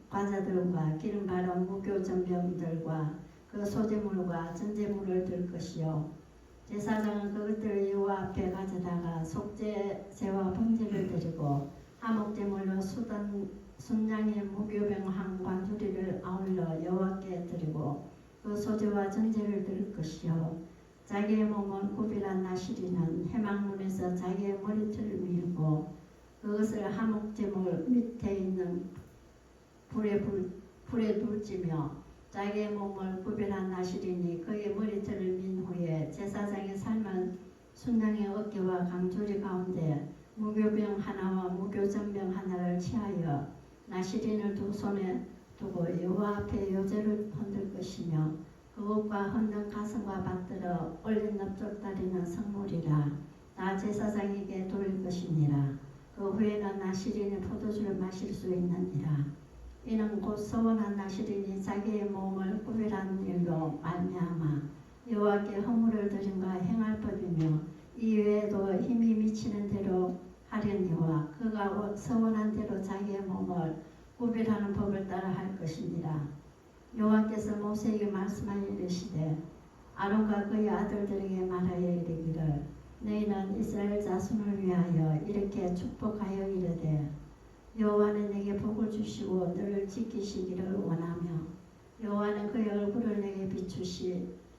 과자들과 기름 바른 무교전병들과 그 소제물과 전제물을 들 것이요 제사장은 그것들을 여호와 앞에 가져다가 속죄제와 번제를 드리고 화목제물로 순양의 무교병 한 광주리를 아울러 여호와께 드리고 그 소제와 전제를 드릴 것이요 자기의 몸은 구별한 나시리는 해망문에서 자기의 머리털을 밀고 그것을 화목제물 밑에 있는 불에 둘지며 자기의 몸을 구별한 나시리니 그의 머리털을 민 후에 제사장이 삶은 순양의 어깨와 강조리 가운데 무교병 하나와 무교전병 하나를 취하여 나시린을 두 손에 두고 여호와 앞에 요제를 흔들 것이며 그것과 흔든 가슴과 받들어 올린 납작다리는 성물이라 다 제사장에게 돌릴 것이니라. 그 후에는 나시린이 포도주를 마실 수 있느니라. 이는 곧 서원한 나시린이 자기의 몸을 구별한 일로 말미암아 여호와께 허물을 드림과 행할 법이며 이 외에도 힘이 미치는 대로 하려니와 그가 서원한 대로 자기의 몸을 구별하는 법을 따라 할 것이니라. 여호와께서 모세에게 말씀하여 이르시되 아론과 그의 아들들에게 말하여 이르기를 너희는 이스라엘 자손을 위하여 이렇게 축복하여 이르되 여호와는 내게 복을 주시고 너를 지키시기를 원하며 여호와는 그의 얼굴을 내게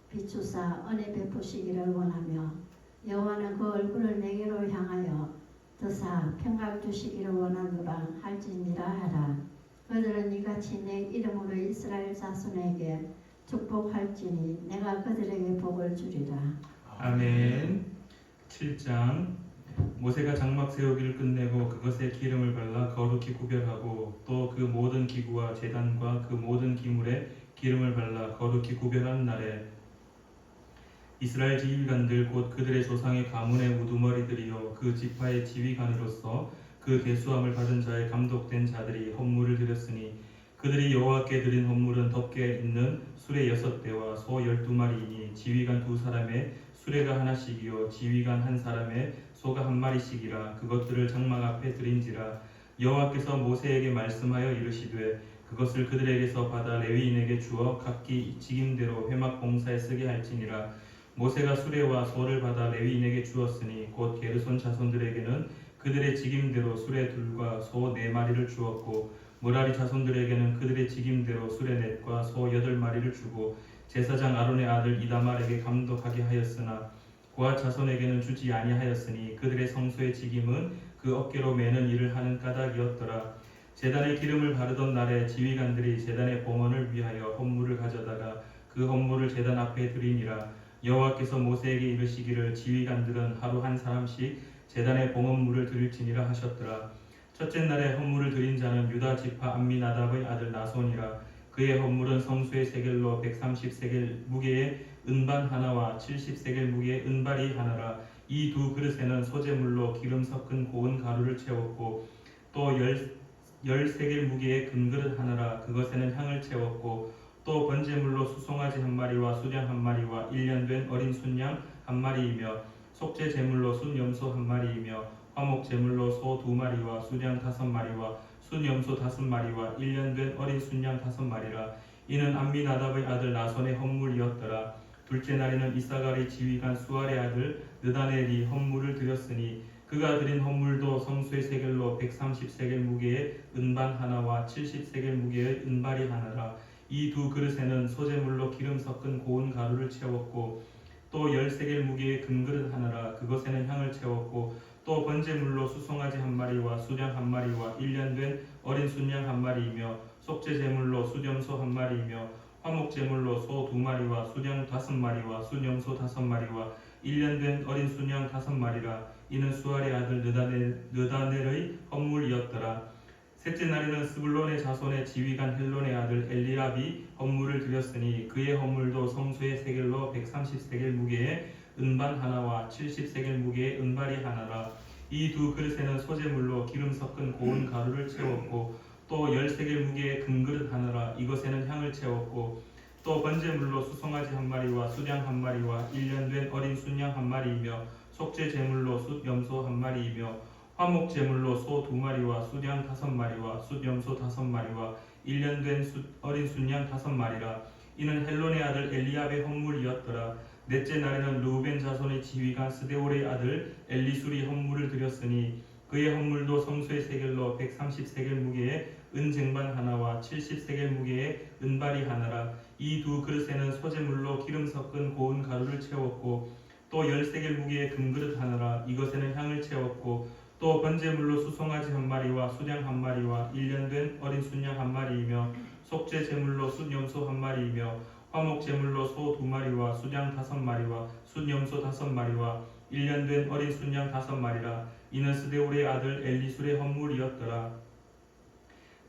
비추사 은혜 베푸시기를 원하며 여호와는 그 얼굴을 내게로 향하여 드사 평강 주시기를 원하노라 할지니라 하라. 그들은 이같이 내 이름으로 이스라엘 자손에게 축복할지니 내가 그들에게 복을 주리라. 아멘. 7장 모세가 장막 세우기를 끝내고 그것에 기름을 발라 거룩히 구별하고 또 그 모든 기구와 제단과 그 모든 기물에 기름을 발라 거룩히 구별한 날에 이스라엘 지휘관들 곧 그들의 조상의 가문의 우두머리들이요 그 지파의 지휘관으로서 그 계수함을 받은 자의 감독된 자들이 헌물을 드렸으니 그들이 여호와께 드린 헌물은 덮개 있는 수레 6대와 소 12마리이니 지휘관 2사람의 수레가 하나씩이요 지휘관 한 사람의 소가 한 마리씩이라. 그것들을 장막 앞에 드린지라. 여호와께서 모세에게 말씀하여 이르시되 그것을 그들에게서 받아 레위인에게 주어 각기 직임대로 회막 봉사에 쓰게 할지니라. 모세가 수레와 소를 받아 레위인에게 주었으니 곧 게르손 자손들에게는 그들의 직임대로 수레 2과 소 4마리를 주었고 므라리 자손들에게는 그들의 직임대로 수레 4과 소 8마리를 주고 제사장 아론의 아들 이다말에게 감독하게 하였으나 고앗 자손에게는 주지 아니하였으니 그들의 성소의 직임은 그 어깨로 매는 일을 하는 까닭이었더라. 제단에 기름을 바르던 날에 지휘관들이 제단의 봉헌을 위하여 헌물을 가져다가 그 헌물을 제단 앞에 드리니라. 여호와께서 모세에게 이르시기를 지휘관들은 하루 한 사람씩 제단의 봉헌물을 드릴지니라 하셨더라. 첫째 날에 헌물을 드린 자는 유다 지파 암미나답의 아들 나손이라. 그의 헌물은 성수의 세겔로 130세겔 무게의 은반 하나와 70세겔 무게의 은발이 하나라. 이 두 그릇에는 소제물로 기름 섞은 고운 가루를 채웠고 또 10세겔 무게의 금그릇 하나라. 그것에는 향을 채웠고 또 번제물로 수송아지 한 마리와 수양 한 마리와 1년 된 어린 순양 한 마리이며 속죄 제물로 순염소 한 마리이며 화목 제물로 소 2마리와 수양 5마리와 순염소 5마리와 1년 된 어린 순양 5마리라. 이는 암미나답의 아들 나손의 헌물이었더라. 둘째 날에는 이사갈의 지휘관 수알의 아들 느다넬이 헌물을 드렸으니 그가 드린 헌물도 성수의 세겔로 130세겔 무게의 은반 하나와 70세겔 무게의 은발이 하나라. 이 두 그릇에는 소제물로 기름 섞은 고운 가루를 채웠고 또 10세겔 무게의 금그릇 하나라. 그것에는 향을 채웠고 또 번제물로 수송아지 한 마리와 수양 한 마리와 1년 된 어린 순양 한 마리이며 속죄 제물로 수염소 한 마리이며 화목 제물로 소 2마리와 수양 5마리와 순염소 5마리와 1년 된 어린 순양 5마리라. 이는 수알의 아들 느다넬의 헌물이었더라. 셋째 날에는 스불론의 자손의 지휘관 헬론의 아들 엘리압이 헌물을 드렸으니 그의 헌물도 성수의 세겔로 130세겔 무게의 은반 하나와 70세겔 무게의 은발이 하나라. 이 두 그릇에는 소제물로 기름 섞은 고운 가루를 채웠고 또 10세겔 무게의 금그릇 하나라. 이것에는 향을 채웠고 또 번제물로 수송아지 한 마리와 수량 한 마리와 1년 된 어린 순양 한 마리이며 속죄 제물로 숫 염소 한 마리이며 화목 제물로 소 2마리와 수량 5마리와 숫 염소 5마리와 1년 된 어린 순양 5마리라. 이는 헬론의 아들 엘리압의 헌물이었더라. 넷째 날에는 르우벤 자손의 지휘관 스데올의 아들 엘리술이 헌물을 드렸으니 그의 헌물도 성소의 세겔로 130세겔 무게의 은쟁반 하나와 70세겔 무게의 은발이 하나라. 이 두 그릇에는 소재물로 기름 섞은 고운 가루를 채웠고 또 10세겔 무게의 금그릇 하나라. 이것에는 향을 채웠고 또 번제물로 수송아지 한 마리와 수량 한 마리와 1년 된 어린 순양 한 마리이며 속죄 제물로 숫염소 한 마리이며 화목 제물로 소 2마리와 수량 5마리와 숫염소 5마리와 1년 된 어린 순양 5마리라. 이는 스데울의 아들 엘리술의 헌물이었더라.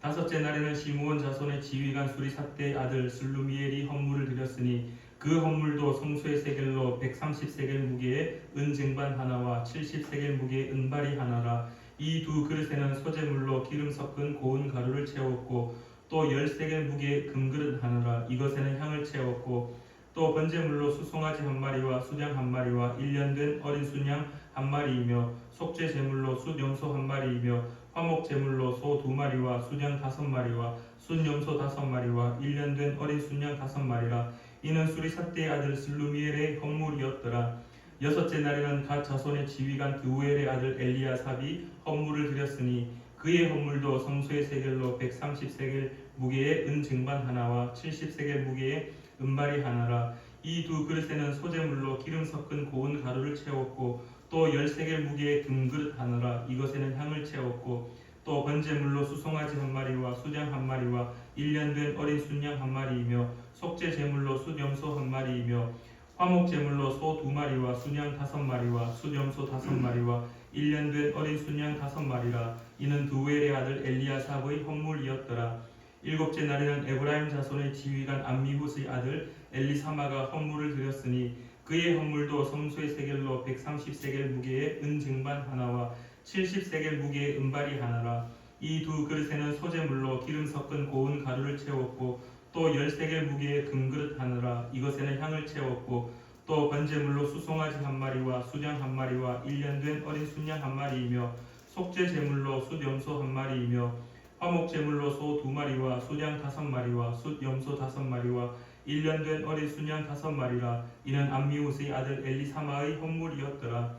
다섯째 날에는 시므온 자손의 지휘관 수리삿대의 아들 슬루미엘이 헌물을 드렸으니 그 헌물도 성소의 세겔로 130세겔 무게의 은쟁반 하나와 70세겔 무게의 은발이 하나라. 이 두 그릇에는 소재물로 기름 섞은 고운 가루를 채웠고 또 10세겔 무게의 금그릇 하나라. 이것에는 향을 채웠고 또 번제물로 수송아지 한 마리와 수량 한 마리와 1년 된 어린 순양 한 마리이며 속죄 제물로 숫 염소 한 마리이며 화목 제물로 소 2마리와 수량 5마리와 숫 염소 5마리와 1년 된 어린 순양 5마리라. 이는 수리삿대의 아들 슬루미엘의 헌물이었더라. 여섯째 날에는 갓 자손의 지휘관 드우엘의 아들 엘리야삽이 헌물을 드렸으니 그의 헌물도 성소의 세겔로 130세겔 무게의 은쟁반 하나와 70세겔 무게의 은발이 하나라. 이 두 그릇에는 소재물로 기름 섞은 고운 가루를 채웠고 또 10세겔 무게의 금그릇 하나라. 이것에는 향을 채웠고 또 번제물로 수송아지 한 마리와 수량 한 마리와 1년 된 어린 순양 한 마리이며 속죄 제물로 숫염소 한 마리이며 화목 제물로 소 2마리와 수량 5마리와 숫염소 5마리와 1년 된 어린 순양 5마리라. 이는 드우엘의 아들 엘리야삽의 헌물이었더라. 일곱째 날에는 에브라임 자손의 지휘관 암미훗의 아들 엘리사마가 헌물을 드렸으니 그의 헌물도 성소의 세겔로 130세겔 무게의 은쟁반 하나와 70세겔 무게의 은발이 하나라. 이 두 그릇에는 소재물로 기름 섞은 고운 가루를 채웠고 또 10세겔 무게의 금그릇 하나라. 이것에는 향을 채웠고 또 번제물로 수송아지 한 마리와 수량 한 마리와 1년 된 어린 순양 한 마리이며 속죄 제물로 숫 염소 한 마리이며 화목 제물로 소 2마리와 수량 5마리와 숫 염소 5마리와 1년 된 어린 순양 5마리라. 이는 암미훗의 아들 엘리사마의 헌물이었더라.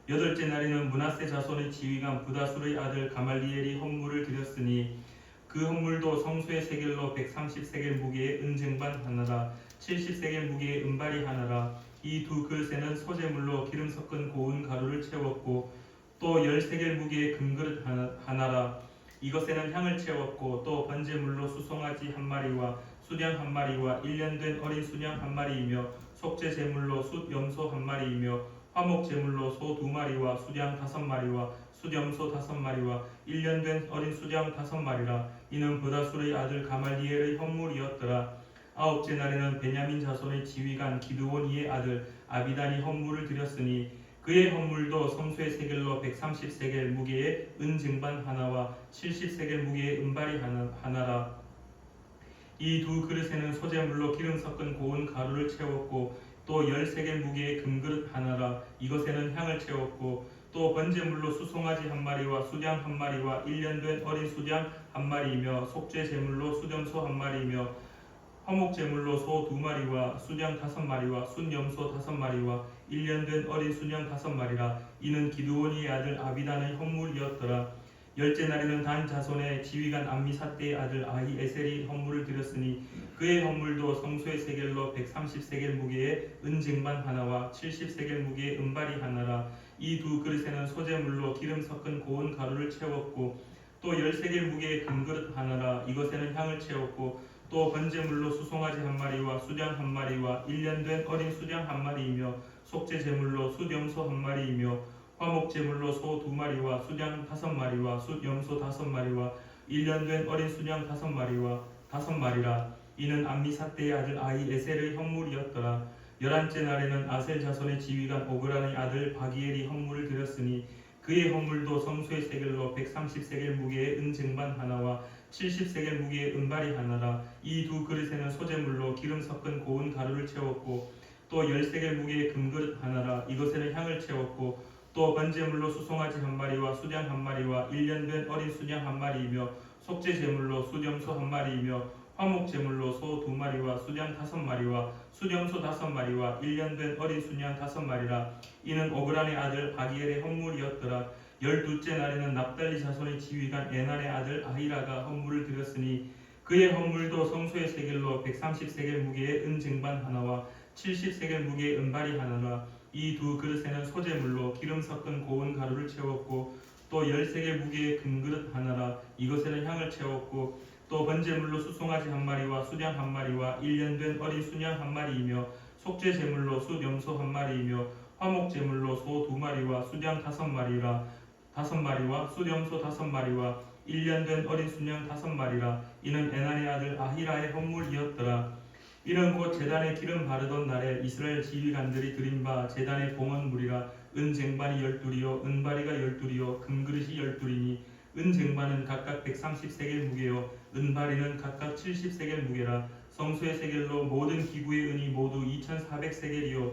여덟째 날에는 므낫세 자손의 지휘관 부다술의 아들 가말리엘이 헌물을 드렸으니 그 헌물도 성소의 세겔로 130세겔 무게의 은쟁반 하나라. 70세겔 무게의 은발이 하나라. 이 두 그릇에는 소재물로 기름 섞은 고운 가루를 채웠고 또 10세겔 무게의 금그릇 하나라. 이것에는 향을 채웠고 또 번제물로 수송아지 한 마리와 수량 한 마리와 1년 된 어린 수량 한 마리이며 속죄 제물로 숫 염소 한 마리이며 화목 제물로 소 2마리와 수량 5마리와 숫 염소 5마리와 1년 된 어린 수량 5마리라. 이는 부다술의 아들 가말리엘의 헌물이었더라. 아홉째 날에는 베냐민 자손의 지휘관 기드오니의 아들 아비단이 헌물을 드렸으니 그의 헌물도 성소의 세겔로 130세겔 무게의 은쟁반 하나와 70세겔 무게의 은발이 하나라. 이 두 그릇에는 소재물로 기름 섞은 고운 가루를 채웠고 또 10세겔 무게의 금그릇 하나라. 이것에는 향을 채웠고 또 번제물로 수송아지 한 마리와 수량 한 마리와 1년 된 어린 수량 한 마리이며 속죄 제물로 숫염소 한 마리이며 화목 제물로 소 2마리와 수량 5마리와 숫염소 5마리와 1년 된 어린 수량 5마리라. 이는 기드오니의 아들 아비단의 헌물이었더라. 열째 날에는 단 자손의 지휘관 암미삿대의 아들 아히에셀이 헌물을 드렸으니 그의 헌물도 성소의 세겔로 130세겔 무게의 은쟁반 하나와 70세겔 무게의 은발이 하나라. 이 두 그릇에는 소재물로 기름 섞은 고운 가루를 채웠고 또 10세겔 무게의 금그릇 하나라. 이것에는 향을 채웠고 또 번제물로 수송아지 한 마리와 수량 한 마리와 1년 된 어린 수량 한 마리이며 속죄 제물로 숫 염소 한 마리이며 화목 제물로 소 2마리와 수량 5마리와 숫 염소 5마리와 1년 된 어린 수량 5마리라. 이는 암미삿대의 아들 아히에셀의 헌물이었더라. 11째 날에는 아셀 자손의 지휘관 오그란의 아들 바기엘이 헌물을 드렸으니 그의 헌물도 성소의 세겔로 130세겔 무게의 은쟁반 하나와 70세겔 무게의 은발이 하나라. 이 두 그릇에는 소재물로 기름 섞은 고운 가루를 채웠고 또 10세겔 무게의 금그릇 하나라. 이것에는 향을 채웠고 또 번제물로 수송아지 한 마리와 수장 한 마리와 1년 된 어린 수양 한 마리이며 속죄 제물로 수염소 한 마리이며 화목 제물로 소 2마리와 수장 5마리와 수염소 5마리와 1년 된 어린 수양 5마리라. 이는 오그란의 아들 바기엘의 헌물이었더라. 12째 날에는 납달리 자손의 지휘관 에날의 아들 아히라가 헌물을 드렸으니 그의 헌물도 성소의 세겔로 130세겔 무게의 은쟁반 하나와 70세겔 무게의 은발이 하나라. 이 두 그릇에는 소재물로 기름 섞은 고운 가루를 채웠고 또 10세겔 무게의 금그릇 하나라. 이것에는 향을 채웠고 또 번제물로 수송아지 한 마리와 수장 한 마리와 1년 된 어린 수양 한 마리이며 속죄 제물로 수염소 한 마리이며 화목 제물로 소 2마리와 수장 5마리와 수염소 5마리와 1년 된 어린 수양 5마리라. 이는 에난의 아들 아히라의 헌물이었더라. 이는 곧 제단에 기름 바르던 날에 이스라엘 지휘관들이 드린 바 제단의 봉헌물이라. 은쟁반이 12이요 은바리가 12이요 금그릇이 12이니 은쟁반은 각각 130세겔 무게요 은바리는 각각 70세겔 무게라. 성소의 세겔로 모든 기구의 은이 모두 2400세겔이요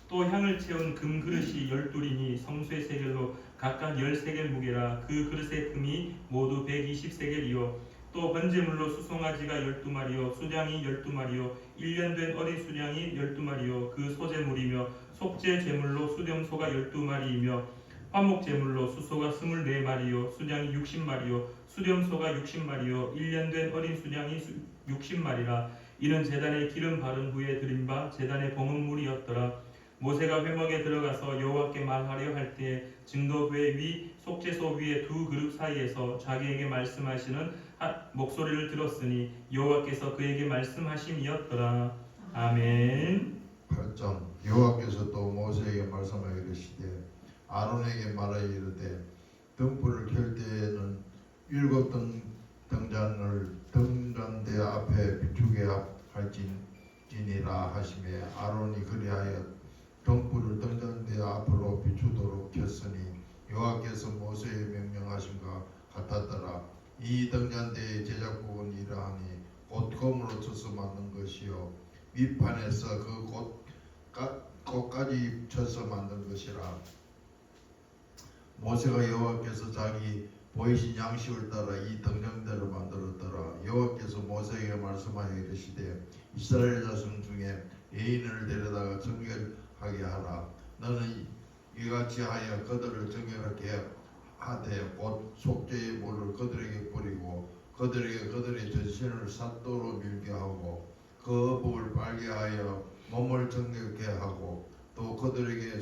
또 향을 채운 금그릇이 12이니 성소의 세겔로 각각 10세겔 무게라. 그 그릇의 금이 모두 120세겔이요 또 번제물로 수송아지가 12마리요 수장이 12마리요 1년 된 어린 수장이 12마리요 그 소제물이며 속죄 제물로 수염소가 12마리이며 화목 제물로 수소가 24마리요 수장이 60마리요 수염소가 60마리요 1년 된 어린 수장이 60마리라. 이는 제단에 기름 바른 후에 드린 바 제단의 봉헌물이었더라. 모세가 회막에 들어가서 여호와께 말하려 할 때에 증거궤 위 속죄소 위에 두 그룹 사이에서 자기에게 말씀하시는 목소리를 들었으니 여호와께서 그에게 말씀하심이었더라. 아멘. 8장 여호와께서 또 모세에게 말씀하여 이르시되 아론에게 말하여 이르되 등불을 켤 때에는 7 등잔을 등잔대 앞에 비추게 할지니라 하시매 아론이 그리하여 등불을 등잔대 앞으로 비추도록 켰으니 여호와께서 모세의 명령하심과 같았더라. 이 등잔대의 제작법은 이러하니 곧 검으로 쳐서 만든 것이요 밑판에서 그 꽃까지 쳐서 만든 것이라. 모세가 여호와께서 자기 보이신 양식을 따라 이 등잔대를 만들었더라. 여호와께서 모세에게 말씀하여 이르시되 이스라엘 자손 중에 예인을 데려다가 정결하게 하라. 너는 이같이 하여 그들을 정결하게 하되 곧 속죄의 물을 그들에게 뿌리고 그들에게 그들의 전신을 삿도로 밀게 하고 그 어복을 빨게 하여 몸을 정결케 하고 또 그들에게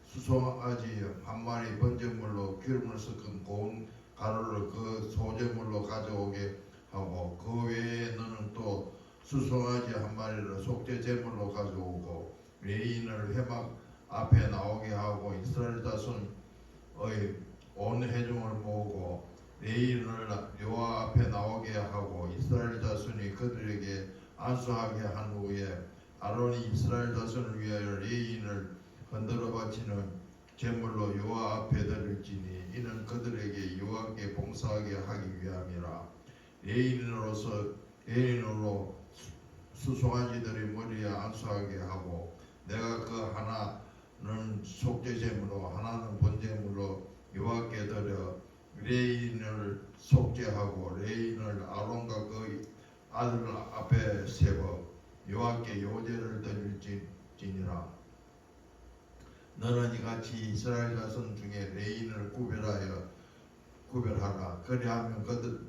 수송아지 한 마리 번제물로 기름을 섞은 고운 가루를 그 소제물로 가져오게 하고 그 외에 너는 또 수송아지 한 마리를 속죄 제물로 가져오고 레인을 회막 앞에 나오게 하고 이스라엘 자손의 온 회중을 모으고 레인을 여호와 앞에 나오게 하고 이스라엘 자손이 그들에게 안수하게 한 후에 아론이 이스라엘 자손을 위하여 레인을 흔들어 바치는 제물로 여호와 앞에 드릴지니 이는 그들에게 여호와께 봉사하게 하기 위함이라. 레인으로 수송아지들의 머리에 안수하게 하고 내가 그 하나는 속죄 제물로 하나는 번제물로 여호와께 드려 레인을 속죄하고 레인을 아론과 그 아들 앞에 세워 여호와께 요제를 드릴지니라. 너는 이같이 이스라엘 자손 중에 레인을 구별하라. 그리하면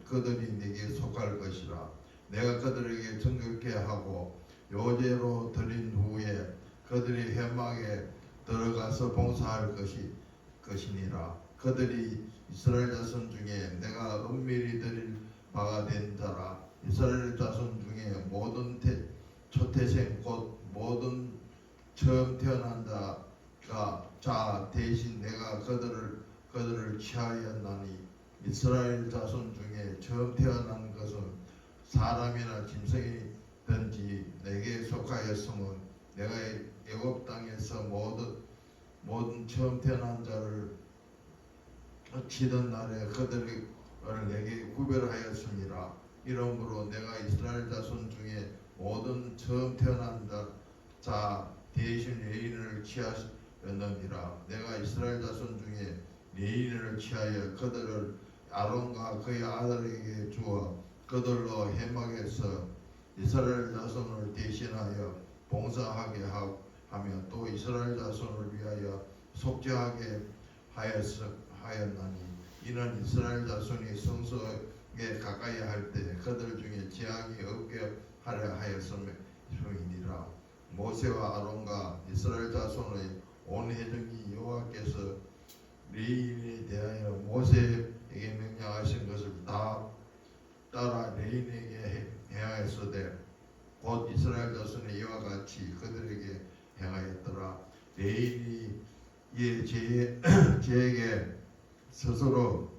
그들이 네게 속할 것이라. 내가 그들에게 정결케 하고 요제로 드린 후에 그들이 회막에 들어가서 봉사할 것이니라. 그들이 이스라엘 자손 중에 내가 은밀히 드릴 바가 된 자라. 이스라엘 자손 중에 모든 초태생 곧 모든 처음 태어난 자 대신 내가 그들을 취하였나니 이스라엘 자손 중에 처음 태어난 것은 사람이나 짐승이든지 내게 속하였으면 내가 애굽 땅에서 모든 처음 태어난 자를 치던 날에 그들을 내게 구별하였습니다. 이러므로 내가 이스라엘 자손 중에 모든 처음 태어난 자 대신 레인을 취하였느니라. 내가 이스라엘 자손 중에 레인을 취하여 그들을 아론과 그의 아들에게 주어 그들로 해막에서 이스라엘 자손을 대신하여 봉사하게 하며 또 이스라엘 자손을 위하여 속죄하게 하였나니 이는 이스라엘 자손이 성소에 가까이 할 때 그들 중에 재앙이 없게 하려 하였음이니라. 모세와 아론과 이스라엘 자손의 온 회중이 여호와께서 레인에 대하여 모세에게 명령하신 것을 다 따라 레인에게 행하였으되 곧 이스라엘 자손의 이와 같이 그들에게 행하였더라. 레인이 제에게 스스로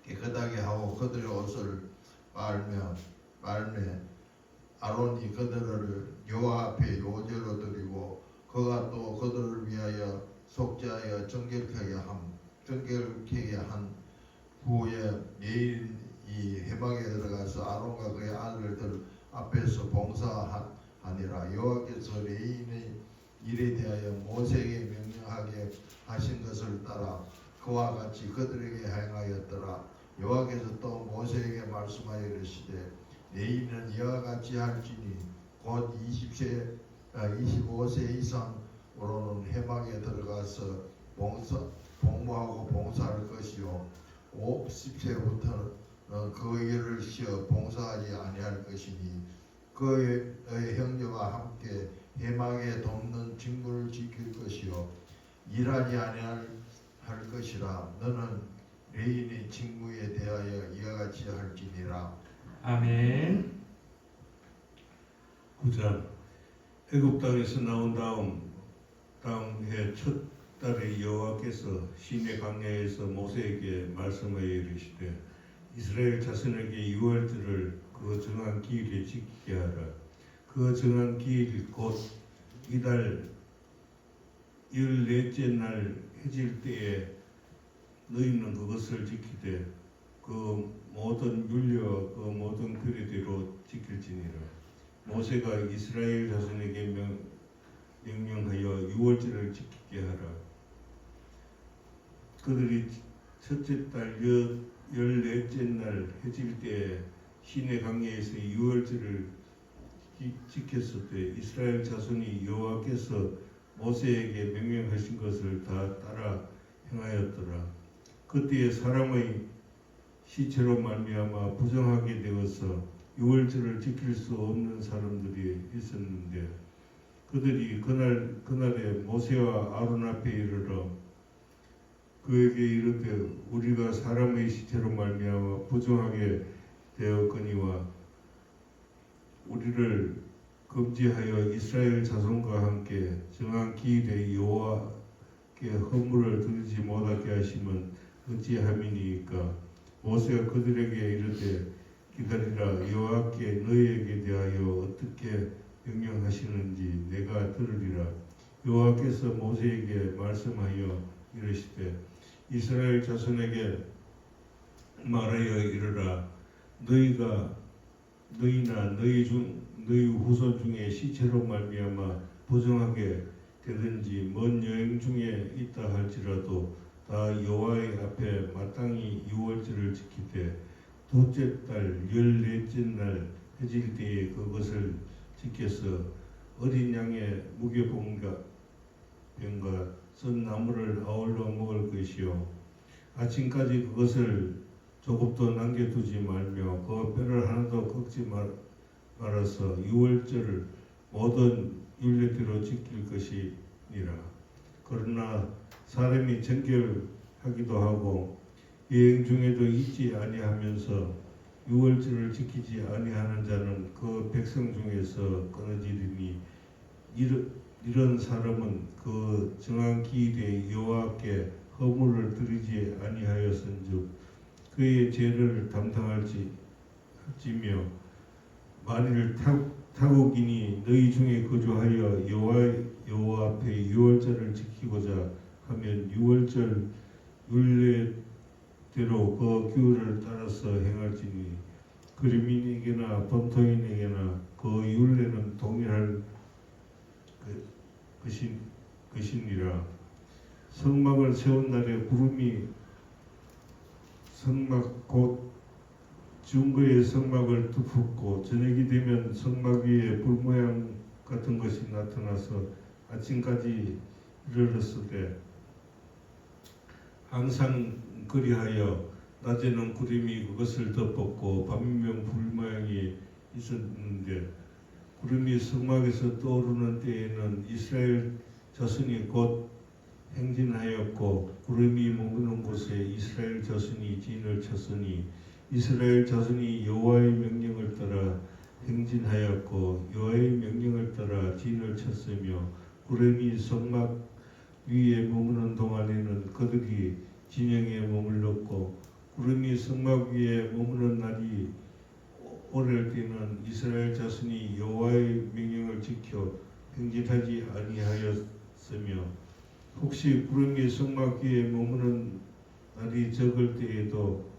깨끗하게 하고 그들의 옷을 말매 아론이 그들을 여호와 앞에 요제로 드리고 그가 또 그들을 위하여 속죄하여 정결케 한 후에 레인이 회막에 들어가서 아론과 그의 아들들 앞에서 봉사하니라. 여호와께서 레인의 일에 대하여 모세에게 명령하게 하신 것을 따라 그와 같이 그들에게 행하였더라. 여호와께서 또 모세에게 말씀하여 이르시되 레인은 이와 같이 할지니 곧 25세 이상으로는 회막에 들어가서 복무하고 봉사할 것이요 50세부터는 그 일을 쉬어 봉사하지 아니할 것이니 그의 형제와 함께 회막에 돕는 직무를 지킬 것이요 일하지 아니할 것이라. 너는 레인의 직무에 대하여 이와 같이 할지니라. 아멘. 9장 애굽 땅에서 나온 다음 해 첫 달에 여호와께서 시내 광야에서 모세에게 말씀하여 이르시되 이스라엘 자손에게 유월절을 그 정한 기일에 지키게 하라. 그 정한 기일 곧 이달 14째 날 해질 때에 너희는 그것을 지키되 그 모든 율례와 그 모든 규례대로 지킬지니라. 모세가 이스라엘 자손에게 명령하여 유월절을 지키게 하라. 그들이 첫째 달 14째 날 해질 때에 시내 광야에서 유월절을 지켰을 때 이스라엘 자손이 여호와께서 모세에게 명령하신 것을 다 따라 행하였더라. 그때에 사람의 시체로 말미암아 부정하게 되어서 유월절을 지킬 수 없는 사람들이 있었는데 그들이 그날에 모세와 아론 앞에 이르러 그에게 이르되 우리가 사람의 시체로 말미암아 부정하게 되었거니와 우리를 금지하여 이스라엘 자손과 함께 정한 기일에 여호와께 허물을 드리지 못하게 하시면 어찌함이니까. 모세가 그들에게 이르되 기다리라. 여호와께 너희에게 대하여 어떻게 명령하시는지 내가 들으리라. 여호와께서 모세에게 말씀하여 이르시되 이스라엘 자손에게 말하여 이르라. 너희나 너희 후손 중에 시체로 말미암아 부정하게 되든지 먼 여행 중에 있다 할지라도 다 여호와의 앞에 마땅히 유월절을 지키되 둘째 달 14째 날 해질 때에 그것을 지켜서 어린 양의 무교병과 썬 나무를 아울러 먹을 것이요 아침까지 그것을 조금도 남겨두지 말며 그 뼈를 하나도 꺾지 말아서 유월절을 모든 율례대로 지킬 것이니라. 그러나 사람이 정결하기도 하고 여행 중에도 잊지 아니하면서 유월절을 지키지 아니하는 자는 그 백성 중에서 끊어지리니 이런 사람은 그 정한 기일에 여호와께 허물을 드리지 아니하였은즉 그의 죄를 담당할지며 만일 타국인이 너희 중에 거주하여 여호와 앞에 유월절을 지키고자 하면 유월절 율례대로 그 규를 따라서 행할지니 그리민에게나 본토인에게나 그 율례는 동일할 것이니라. 성막을 세운 날에 구름이 성막 곧 중거의 성막을 덮었고 저녁이 되면 성막 위에 불 모양 같은 것이 나타나서 아침까지 이르렀으되 항상 그리하여 낮에는 구름이 그것을 덮었고 밤이면 불 모양이 있었는데 구름이 성막에서 떠오르는 때에는 이스라엘 자손이 곧 행진하였고 구름이 머무는 곳에 이스라엘 자손이 진을 쳤으니 이스라엘 자손이 여호와의 명령을 따라 행진하였고 여호와의 명령을 따라 진을 쳤으며 구름이 성막 위에 머무는 동안에는 그들이 진영에 머물렀고 구름이 성막 위에 머무는 날이 오를 때는 이스라엘 자손이 여호와의 명령을 지켜 행진하지 아니하였으며 혹시 구름이 성막 위에 머무는 날이 적을 때에도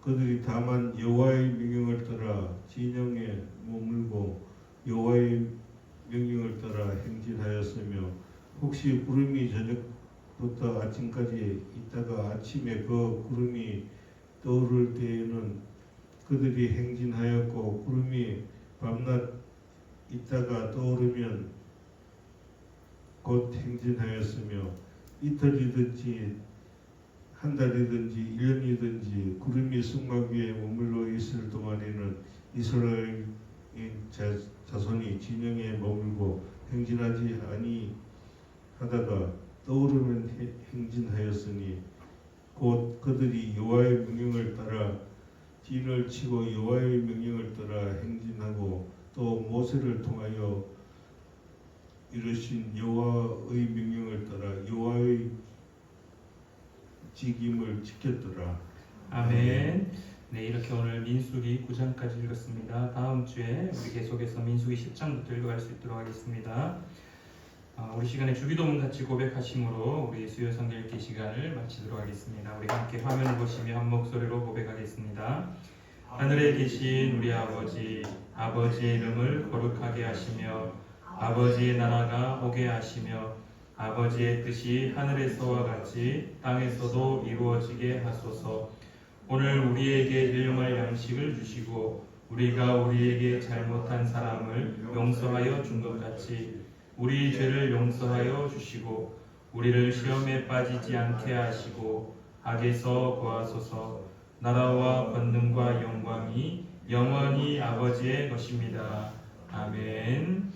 그들이 다만 여호와의 명령을 따라 진영에 머물고 여호와의 명령을 따라 행진하였으며 혹시 구름이 저녁부터 아침까지 있다가 아침에 그 구름이 떠오를 때에는 그들이 행진하였고 구름이 밤낮 있다가 떠오르면 곧 행진하였으며 이틀이든지 한 달이든지 1년이든지 구름이 성막 위에 머물러 있을 동안에는 이스라엘 자손이 진영에 머물고 행진하지 아니하다가 떠오르면 행진하였으니 곧 그들이 여호와의 명령을 따라 진을 치고 여호와의 명령을 따라 행진하고 또 모세를 통하여 이르신 여호와의 명령을 따라 여호와의 직임을 지켰더라. 아멘. 네, 이렇게 오늘 민수기 9장까지 읽었습니다. 다음 주에 우리 계속해서 민수기 10장부터 읽어갈 수 있도록 하겠습니다. 우리 시간에 주기도문 같이 고백하심으로 우리 수요 성경 읽기 시간을 마치도록 하겠습니다. 우리 함께 화면을 보시며 한 목소리로 고백하겠습니다. 하늘에 계신 우리 아버지, 아버지의 이름을 거룩하게 하시며 아버지의 나라가 오게 하시며 아버지의 뜻이 하늘에서와 같이 땅에서도 이루어지게 하소서. 오늘 우리에게 일용할 양식을 주시고 우리가 우리에게 잘못한 사람을 용서하여 준 것 같이 우리 죄를 용서하여 주시고 우리를 시험에 빠지지 않게 하시고 악에서 구하소서. 나라와 권능과 영광이 영원히 아버지의 것입니다. 아멘.